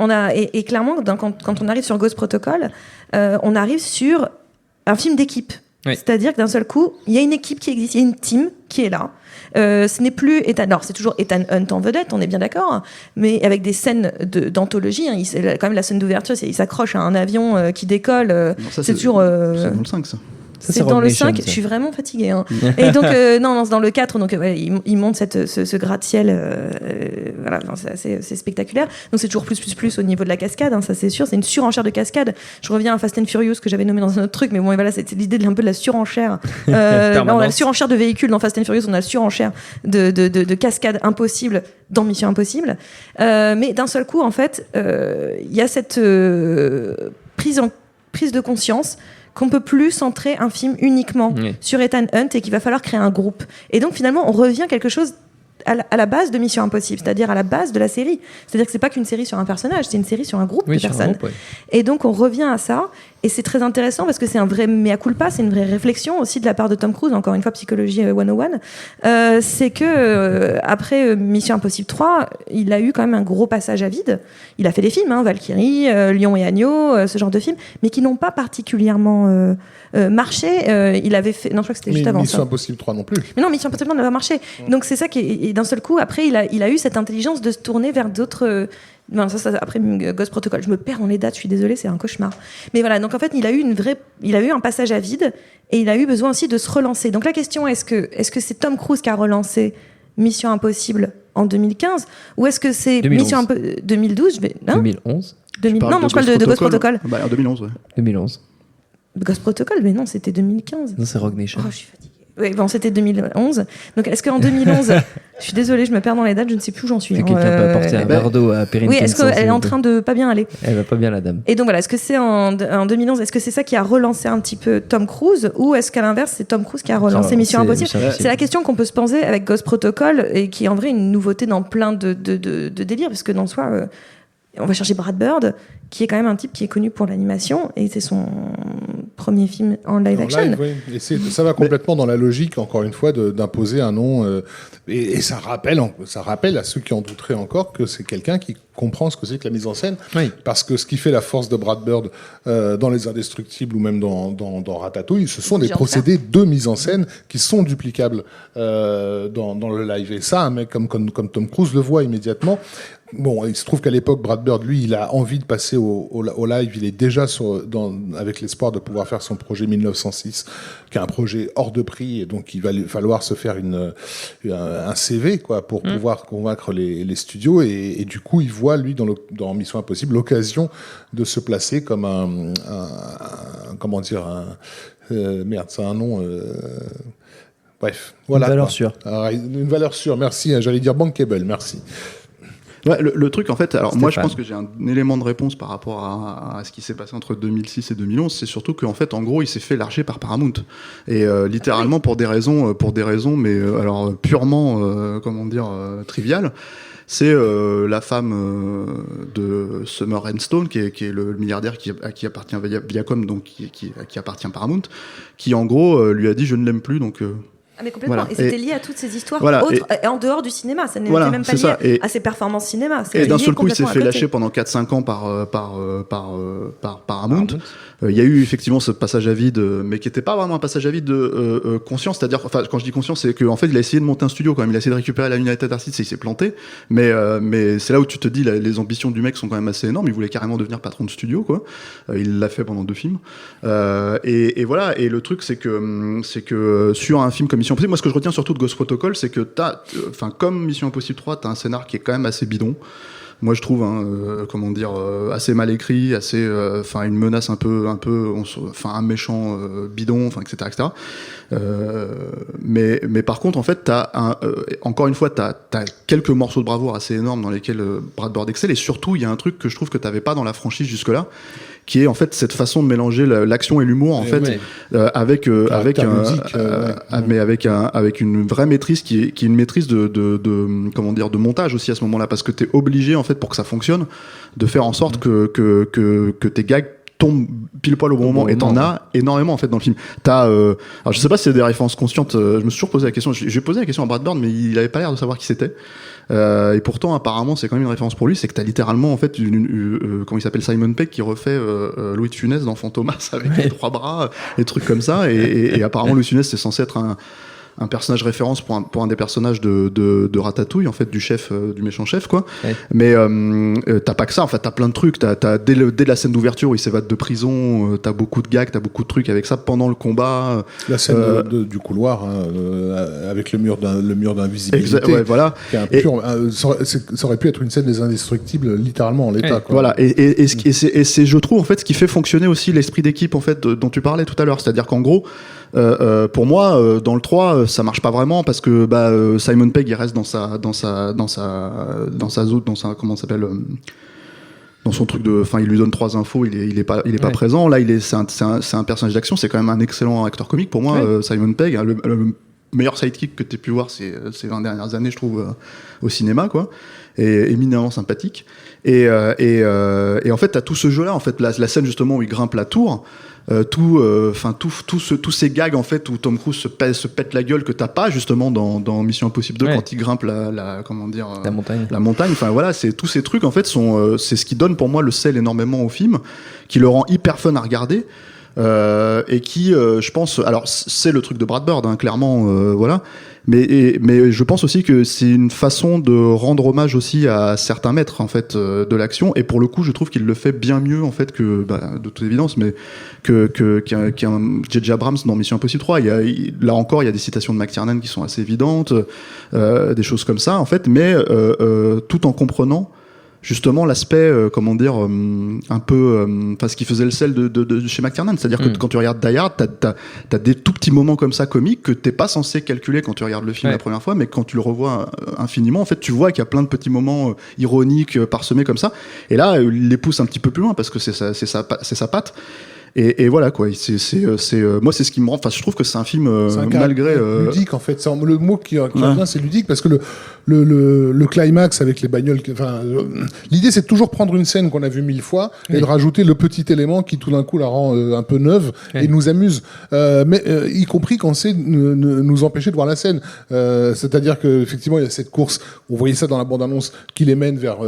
et clairement, quand on arrive sur Ghost Protocol, on arrive sur un film d'équipe. Oui. C'est-à-dire que d'un seul coup, il y a une équipe qui existe, il y a une team qui est là. Ce n'est plus alors c'est toujours Ethan Hunt en vedette, on est bien d'accord, hein, mais avec des scènes d'anthologie. Hein, quand même la scène d'ouverture, il s'accroche à un avion qui décolle. Non, ça, c'est toujours. C'est dans le 5, ça. Ça, c'est dans Rogue le Nation, 5, ça. je suis vraiment fatiguée. Hein. Et donc, non, c'est dans le 4, donc il monte ce gratte-ciel, voilà, non, c'est spectaculaire. Donc c'est toujours plus au niveau de la cascade, hein, ça c'est sûr, c'est une surenchère de cascade. Je reviens à Fast and Furious que j'avais nommé dans un autre truc, mais bon, voilà, c'est l'idée un peu de la surenchère. On a la surenchère de véhicules dans Fast and Furious, on a la surenchère de cascades impossibles dans Mission Impossible. Mais d'un seul coup, en fait, il y a cette prise de conscience qu'on peut plus centrer un film uniquement sur Ethan Hunt et qu'il va falloir créer un groupe. Et donc finalement, on revient quelque chose à la base de Mission Impossible, c'est-à-dire à la base de la série. C'est-à-dire que c'est pas qu'une série sur un personnage, c'est une série sur un groupe de personnes. Et donc on revient à ça, et c'est très intéressant parce que c'est un vrai mea culpa, c'est une vraie réflexion aussi de la part de Tom Cruise, encore une fois psychologie 101. C'est que après Mission Impossible 3, il a eu quand même un gros passage à vide. Il a fait des films, Valkyrie, Lion et Agneau, ce genre de films, mais qui n'ont pas particulièrement marché. Il avait fait, non, je crois que c'était juste avant Mission ça. Impossible 3 non plus. Mais non, Mission Impossible n'a pas marché. Donc c'est ça et d'un seul coup, après, il a eu cette intelligence de se tourner vers d'autres. Après Ghost Protocol, je me perds dans les dates, je suis désolée, c'est un cauchemar. Mais voilà, donc en fait, il a eu un passage à vide et il a eu besoin aussi de se relancer. Donc la question est-ce que c'est Tom Cruise qui a relancé Mission Impossible en 2015 ou est-ce que c'est 2012 2011 Non, je parle de Ghost Protocol. Bah, en 2011, ouais. 2011. Ghost Protocol, mais non, c'était 2015. Non, c'est Rogue Nation. Oh, je suis fatiguée. Oui, bon, c'était 2011. Donc, est-ce qu'en 2011, je suis désolée, je me perds dans les dates, je ne sais plus où j'en suis. Quelqu'un peut apporter un verre d'eau à Perrine. Oui, est-ce qu'elle est en train de pas bien aller? Elle va pas bien, la dame. Et donc voilà, est-ce que c'est en 2011, est-ce que c'est ça qui a relancé un petit peu Tom Cruise ou est-ce qu'à l'inverse, c'est Tom Cruise qui a relancé Mission Impossible? C'est la question qu'on peut se poser avec Ghost Protocol et qui est en vrai une nouveauté dans plein de délires, parce que dans le soi, on va chercher Brad Bird, qui est quand même un type qui est connu pour l'animation et c'est son premier film en live action. Et ça va complètement dans la logique, encore une fois, d'imposer un nom. Et ça rappelle à ceux qui en douteraient encore que c'est quelqu'un qui comprend ce que c'est que la mise en scène. Oui. Parce que ce qui fait la force de Brad Bird dans Les Indestructibles ou même dans Ratatouille, ce sont des procédés de mise en scène qui sont duplicables dans le live. Et ça, un mec comme Tom Cruise le voit immédiatement. Bon, il se trouve qu'à l'époque, Brad Bird, lui, il a envie de passer au live. Il est déjà avec l'espoir de pouvoir faire son projet 1906, qui est un projet hors de prix, et donc il va falloir se faire un CV, quoi, pour pouvoir convaincre les studios. Et du coup, il voit, lui, dans Mission Impossible, l'occasion de se placer comme merde, c'est un nom. Bref, voilà. Une valeur sûre. Une valeur sûre. Merci. J'allais dire bankable. Merci. Ouais, le truc en fait, alors moi je pense que j'ai un élément de réponse par rapport à ce qui s'est passé entre 2006 et 2011, c'est surtout qu'en fait en gros il s'est fait larguer par Paramount et littéralement pour des raisons mais alors purement triviales. C'est la femme de Summer Redstone qui est le milliardaire qui appartient à Viacom, donc qui appartient à Paramount, qui en gros lui a dit je ne l'aime plus donc Ah mais complètement, voilà. Et c'était lié à toutes ces histoires autres, et en dehors du cinéma, ça n'était même pas ça. lié à ses performances cinéma. Et d'un seul coup, il s'est fait lâcher pendant 4-5 ans par Paramount. Il y a eu effectivement ce passage à vide, mais qui n'était pas vraiment un passage à vide conscient, c'est-à-dire, enfin, quand je dis conscient, c'est qu'en fait, il a essayé de monter un studio quand même, il a essayé de récupérer la United Artists et il s'est planté, mais c'est là où tu te dis, les ambitions du mec sont quand même assez énormes, il voulait carrément devenir patron de studio, quoi. Il l'a fait pendant 2 films. Et voilà, et le truc, c'est que sur un film comme Mission Impossible, moi, ce que je retiens surtout de Ghost Protocol, c'est que comme Mission Impossible 3, t'as un scénar qui est quand même assez bidon. Moi, je trouve, assez mal écrit, une menace un méchant bidon, etc. Mais par contre, en fait, encore une fois, t'as quelques morceaux de bravoure assez énormes dans lesquels Brad Bird excelle, et surtout, il y a un truc que je trouve que t'avais pas dans la franchise jusque-là, qui est en fait cette façon de mélanger l'action et l'humour, en fait, avec une vraie maîtrise qui est une maîtrise de montage aussi à ce moment-là, parce que t'es obligé, en fait, pour que ça fonctionne, de faire en sorte que tes gags tombent pile poil au bon moment, et t'en as énormément en fait dans le film. Alors je sais pas si c'est des références conscientes, je me suis toujours posé la question, j'ai posé la question à Brad Bird, mais il avait pas l'air de savoir qui c'était. Et pourtant apparemment c'est quand même une référence pour lui, c'est que t'as littéralement en fait comment il s'appelle, Simon Pegg, qui refait Louis de Funès dans Fantomas avec les 3 bras, des trucs comme ça, et apparemment Louis de Funès c'est censé être un personnage référence pour un des personnages de Ratatouille, en fait, du chef, du méchant chef, quoi. Ouais. Mais t'as pas que ça, en fait, t'as plein de trucs. Dès la scène d'ouverture où il s'évade de prison, t'as beaucoup de gags, t'as beaucoup de trucs avec ça pendant le combat. La scène du couloir, avec le mur d'invisibilité. Ouais, voilà. Ça aurait pu être une scène des Indestructibles, littéralement en l'état. Quoi. Voilà. Et c'est, je trouve, en fait, ce qui fait fonctionner aussi l'esprit d'équipe, en fait, dont tu parlais tout à l'heure. C'est-à-dire qu'en gros, pour moi, dans le 3, ça marche pas vraiment parce que Simon Pegg il reste dans sa zone, comment ça s'appelle, dans son truc de, enfin, il lui donne 3 infos, il est pas présent. Là, c'est un personnage d'action, c'est quand même un excellent acteur comique pour moi, Simon Pegg, le meilleur sidekick que t'aies pu voir ces 20 dernières années, je trouve, au cinéma, quoi, et éminemment sympathique. Et en fait, t'as tout ce jeu-là, en fait, la scène justement où il grimpe la tour. Tous ces gags en fait où Tom Cruise se pète la gueule que t'as pas justement dans Mission Impossible 2 quand il grimpe la montagne. Enfin voilà, c'est tous ces trucs en fait c'est ce qui donne pour moi le sel énormément au film, qui le rend hyper fun à regarder. Et qui, je pense, alors c'est le truc de Brad Bird, hein, clairement, voilà. Mais je pense aussi que c'est une façon de rendre hommage aussi à certains maîtres en fait de l'action. Et pour le coup, je trouve qu'il le fait bien mieux en fait que, de toute évidence, mais qu'un J.J. Abrams dans Mission Impossible 3. Là encore, il y a des citations de McTiernan qui sont assez évidentes, des choses comme ça en fait, mais tout en comprenant justement l'aspect un peu ce qui faisait le sel de chez McTiernan, c'est-à-dire que quand tu regardes Die Hard, t'as des tout petits moments comme ça comiques que t'es pas censé calculer quand tu regardes le film la première fois, mais quand tu le revois infiniment, en fait tu vois qu'il y a plein de petits moments ironiques parsemés comme ça, et là il les pousse un petit peu plus loin parce que c'est sa patte. Et voilà quoi, moi c'est ce qui me rend, enfin je trouve que c'est un film malgré ludique en fait, le mot qui revient c'est ludique, parce que le climax avec les bagnoles, l'idée c'est de toujours prendre une scène qu'on a vue 1000 fois et de rajouter le petit élément qui tout d'un coup la rend un peu neuve et nous amuse, mais y compris quand c'est nous empêcher de voir la scène, c'est-à-dire que effectivement il y a cette course, on voyait ça dans la bande-annonce, qui les mène vers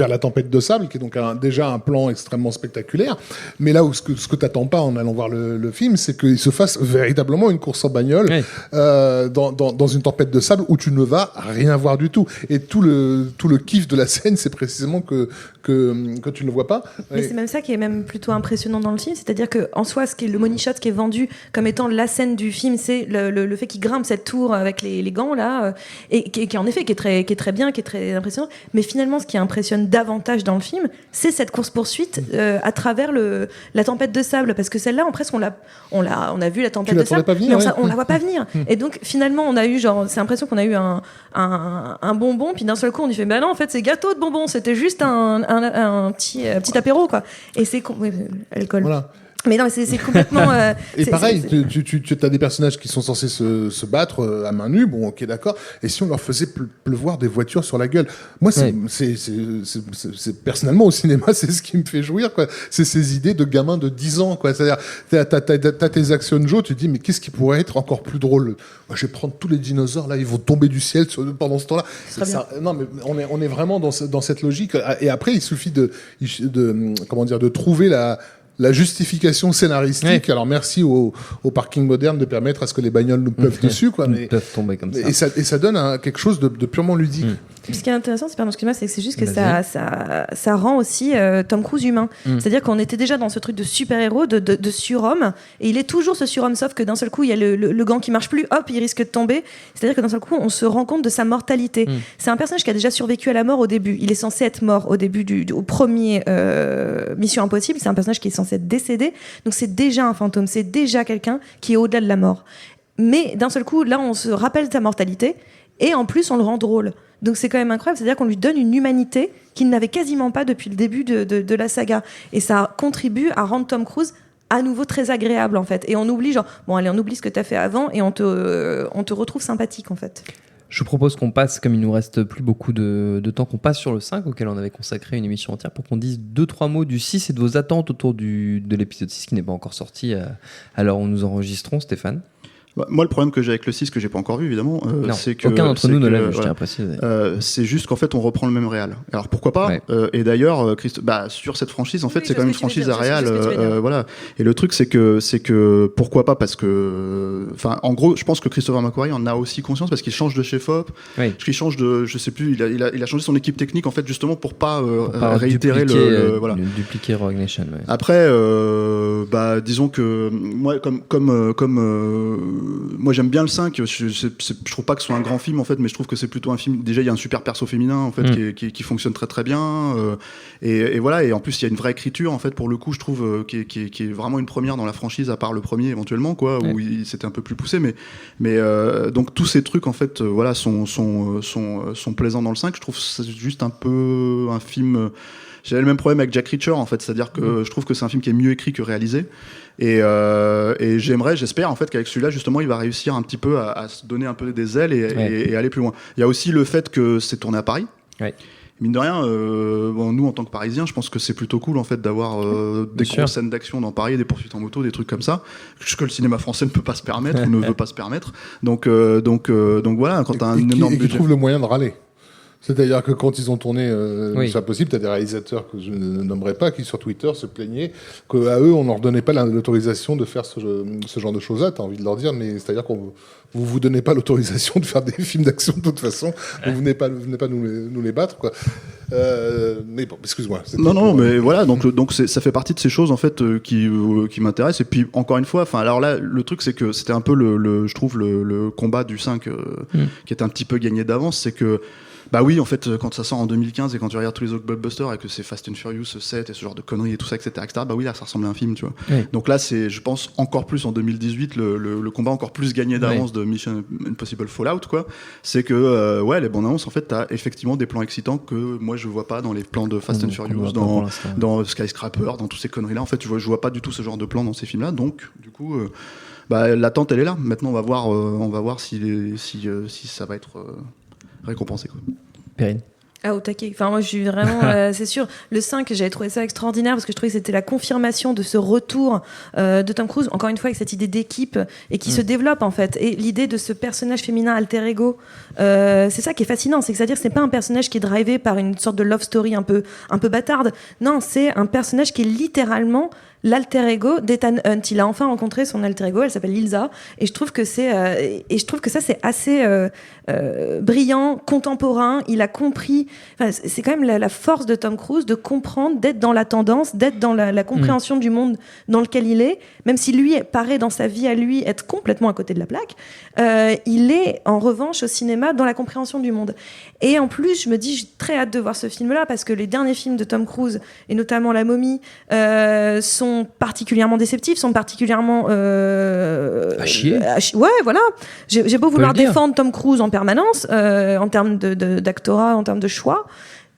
la tempête de sable, qui est donc déjà un plan extrêmement spectaculaire, mais là où ce que t'attends pas en allant voir le film, c'est qu'il se fasse véritablement une course en bagnole dans une tempête de sable où tu ne vas rien voir du tout. Et tout le kiff de la scène, c'est précisément que tu ne le vois pas. Mais c'est même ça qui est même plutôt impressionnant dans le film, c'est-à-dire que en soi, le money shot qui est vendu comme étant la scène du film, c'est le fait qu'il grimpe cette tour avec les gants là, et qui en effet qui est très bien, qui est très impressionnant. Mais finalement, ce qui impressionne davantage dans le film, c'est cette course poursuite à travers la tempête de sable, parce que celle-là, presque on a vu la tempête de sable, mais on la voit pas venir. Et donc finalement, on a eu c'est l'impression qu'on a eu un bonbon, puis d'un seul coup on dit bah non, en fait c'est gâteau de bonbon, c'était juste un petit apéro quoi. Et c'est alcool. Voilà. Mais non, c'est complètement. Et pareil, tu as des personnages qui sont censés se battre à main nue, bon, ok, d'accord. Et si on leur faisait pleuvoir des voitures sur la gueule, moi, c'est personnellement au cinéma, c'est ce qui me fait jouir, quoi. C'est ces idées de gamins de 10 ans, quoi. C'est-à-dire, t'as tes Action Joe, tu te dis, mais qu'est-ce qui pourrait être encore plus drôle? Moi, je vais prendre tous les dinosaures là, ils vont tomber du ciel pendant ce temps-là. Non, mais on est vraiment dans cette logique. Et après, il suffit de trouver la justification scénaristique. Alors merci au parking moderne de permettre à ce que les bagnoles nous peuvent dessus, quoi. Mais peuvent tomber comme ça. Et ça donne quelque chose de purement ludique. Ce qui est intéressant, c'est que c'est juste que ça rend aussi Tom Cruise humain. C'est-à-dire qu'on était déjà dans ce truc de super-héros, de surhomme, et il est toujours ce surhomme, sauf que d'un seul coup, il y a le gant qui marche plus, hop, il risque de tomber. C'est-à-dire que d'un seul coup, on se rend compte de sa mortalité. C'est un personnage qui a déjà survécu à la mort au début. Il est censé être mort au début au premier Mission Impossible. C'est un personnage qui est censé être décédé. Donc c'est déjà un fantôme, c'est déjà quelqu'un qui est au-delà de la mort. Mais d'un seul coup, là, on se rappelle de sa mortalité, et en plus, on le rend drôle. Donc c'est quand même incroyable, c'est-à-dire qu'on lui donne une humanité qu'il n'avait quasiment pas depuis le début de la saga. Et ça contribue à rendre Tom Cruise à nouveau très agréable, en fait. Et on oublie, on oublie ce que t'as fait avant, et on te retrouve sympathique, en fait. Je vous propose qu'on passe, comme il nous reste plus beaucoup de temps, qu'on passe sur le 5, auquel on avait consacré une émission entière, pour qu'on dise 2-3 mots du 6 et de vos attentes autour de l'épisode 6, qui n'est pas encore sorti à l'heure où nous enregistrons, Stéphane. Moi, le problème que j'ai avec le 6, que j'ai pas encore vu évidemment, c'est que aucun d'entre nous ne l'a vu, je tiens à préciser. C'est juste qu'en fait on reprend le même réal. Alors pourquoi pas, et d'ailleurs sur cette franchise en fait c'est quand même une franchise à réal, voilà. Et le truc c'est que pourquoi pas, parce que enfin en gros je pense que Christopher McQuarrie en a aussi conscience, parce qu'il change de chef-op, qu'il change de, je sais plus, il a changé son équipe technique en fait justement pour pas réitérer voilà, dupliquer Rogue Nation. Ouais. Après disons que moi moi j'aime bien le 5, je trouve pas que ce soit un grand film en fait, mais je trouve que c'est plutôt un film, déjà il y a un super perso féminin en fait qui fonctionne très très bien, et voilà, et en plus il y a une vraie écriture en fait pour le coup, je trouve qui est vraiment une première dans la franchise, à part le premier éventuellement quoi, où c'était un peu plus poussé, mais donc tous ces trucs en fait voilà sont plaisants dans le 5. Je trouve c'est juste un peu un film. J'avais le même problème avec Jack Reacher en fait, c'est-à-dire que je trouve que c'est un film qui est mieux écrit que réalisé, et j'espère en fait qu'avec celui-là justement il va réussir un petit peu à se donner un peu des ailes et aller plus loin. Il y a aussi le fait que c'est tourné à Paris. Ouais. Mine de rien, nous en tant que Parisiens, je pense que c'est plutôt cool en fait d'avoir des grosses scènes d'action dans Paris, des poursuites en moto, des trucs comme ça, ce que le cinéma français ne peut pas se permettre ou ne veut pas se permettre. Donc voilà, quand t'as un énorme budget, qui trouve le moyen de râler. C'est-à-dire que quand ils ont tourné Mission Impossible, t'as des réalisateurs que je ne nommerai pas qui sur Twitter se plaignaient qu'à eux on leur donnait pas l'autorisation de faire ce genre de choses-là. T'as envie de leur dire, mais c'est-à-dire qu'on vous donnez pas l'autorisation de faire des films d'action de toute façon. Vous venez pas nous les battre quoi. Mais bon, excuse-moi. Non, mais voilà, donc ça fait partie de ces choses en fait qui m'intéressent. Et puis encore une fois, enfin alors là, le truc c'est que c'était un peu je trouve le combat du 5 qui est un petit peu gagné d'avance, c'est que bah oui, en fait, quand ça sort en 2015 et quand tu regardes tous les autres blockbusters et que c'est Fast and Furious 7 et ce genre de conneries et tout ça, etc., bah oui, là, ça ressemble à un film, tu vois. Oui. Donc là, c'est, je pense, encore plus en 2018, le combat encore plus gagné d'avance de Mission Impossible Fallout, quoi. C'est que, les bandes annonces, en fait, t'as effectivement des plans excitants que moi, je vois pas dans les plans de Fast and Furious, dans Skyscraper, dans toutes ces conneries-là. En fait, je vois pas du tout ce genre de plans dans ces films-là. Donc, du coup, l'attente, elle est là. Maintenant, on va voir si ça va être récompensé, quoi. Perrine. Ah, au taquet. Enfin, moi, je suis vraiment, c'est sûr. Le 5, j'avais trouvé ça extraordinaire parce que je trouvais que c'était la confirmation de ce retour de Tom Cruise, encore une fois, avec cette idée d'équipe et qui se développe, en fait. Et l'idée de ce personnage féminin alter ego, c'est ça qui est fascinant. C'est-à-dire que c'est pas un personnage qui est drivé par une sorte de love story un peu bâtarde. Non, c'est un personnage qui est littéralement l'alter ego d'Ethan Hunt. Il a enfin rencontré son alter ego, elle s'appelle Ilsa, et je trouve que ça c'est assez brillant, contemporain. Il a compris, enfin, c'est quand même la force de Tom Cruise de comprendre, d'être dans la tendance, d'être dans la compréhension du monde dans lequel il est, même si lui paraît dans sa vie à lui être complètement à côté de la plaque, il est en revanche au cinéma dans la compréhension du monde. Et en plus, je me dis, j'ai très hâte de voir ce film-là, parce que les derniers films de Tom Cruise, et notamment La Momie, sont particulièrement déceptifs, sont particulièrement à chier. Ouais, voilà. J'ai beau vouloir défendre Tom Cruise en permanence, en termes d'actorat, en termes de choix,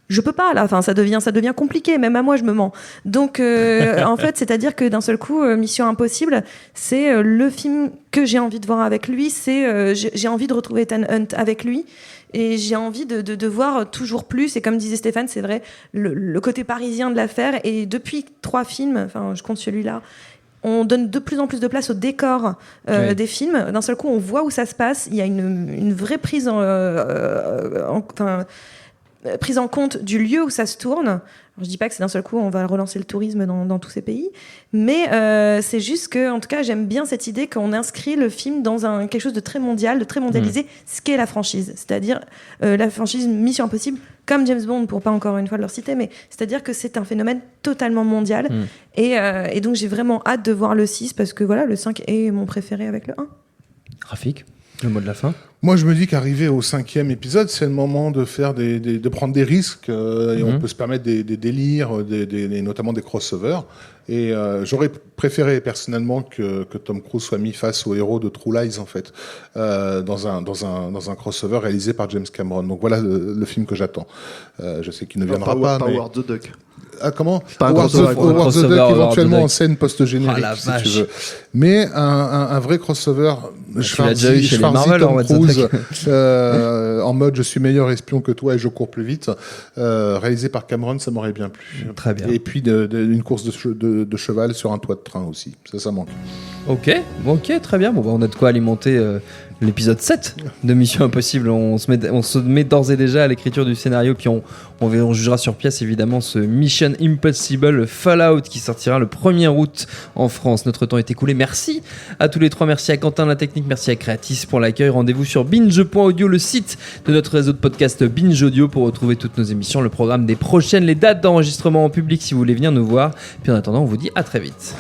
je peux pas là. Enfin, ça devient compliqué. Même à moi, je me mens. Donc, en fait, c'est-à-dire que d'un seul coup, Mission Impossible, c'est le film que j'ai envie de voir avec lui. C'est j'ai envie de retrouver Ethan Hunt avec lui. Et j'ai envie de voir toujours plus. Et comme disait Stéphane, c'est vrai, le côté parisien de l'affaire. Et depuis 3 films, enfin, je compte celui-là, on donne de plus en plus de place au décor des films. D'un seul coup, on voit où ça se passe. Il y a une vraie prise en compte du lieu où ça se tourne. Alors, je dis pas que c'est d'un seul coup on va relancer le tourisme dans tous ces pays, mais c'est juste que, en tout cas, j'aime bien cette idée qu'on inscrit le film dans quelque chose de très mondial, de très mondialisé, ce qu'est la franchise, c'est-à-dire la franchise Mission Impossible, comme James Bond, pour pas encore une fois leur citer, mais c'est-à-dire que c'est un phénomène totalement mondial, et donc j'ai vraiment hâte de voir le 6, parce que voilà, le 5 est mon préféré avec le 1. Rafik, le mot de la fin. Moi, je me dis qu'arriver au 5e épisode, c'est le moment de faire de prendre des risques, et on peut se permettre des délires, notamment des crossovers. Et j'aurais préféré personnellement que Tom Cruise soit mis face au héros de True Lies, en fait, dans un crossover réalisé par James Cameron. Donc voilà le film que j'attends. Je sais qu'il ne viendra pas. Howard the Duck. Ah, comment? Howard the Duck, éventuellement en scène post-générique, si tu veux. Mais un vrai crossover. Tu l'as déjà eu chez les Marvel, Howard the Duck. Cruise en mode je suis meilleur espion que toi et je cours plus vite, réalisé par Cameron, ça m'aurait bien plu. Très bien. Et puis une course de cheval sur un toit de train aussi, ça manque. Ok, très bien. Bon, on a de quoi alimenter l'épisode 7 de Mission Impossible. On se met d'ores et déjà à l'écriture du scénario, puis on jugera sur pièce évidemment ce Mission Impossible Fallout qui sortira le 1er août en France. Notre temps est écoulé. Merci à tous les trois. Merci à Quentin la technique, merci à Creatis pour l'accueil. Rendez-vous sur binge.audio, le site de notre réseau de podcast Binge Audio, pour retrouver toutes nos émissions, le programme des prochaines, les dates d'enregistrement en public si vous voulez venir nous voir. Puis en attendant, on vous dit à très vite.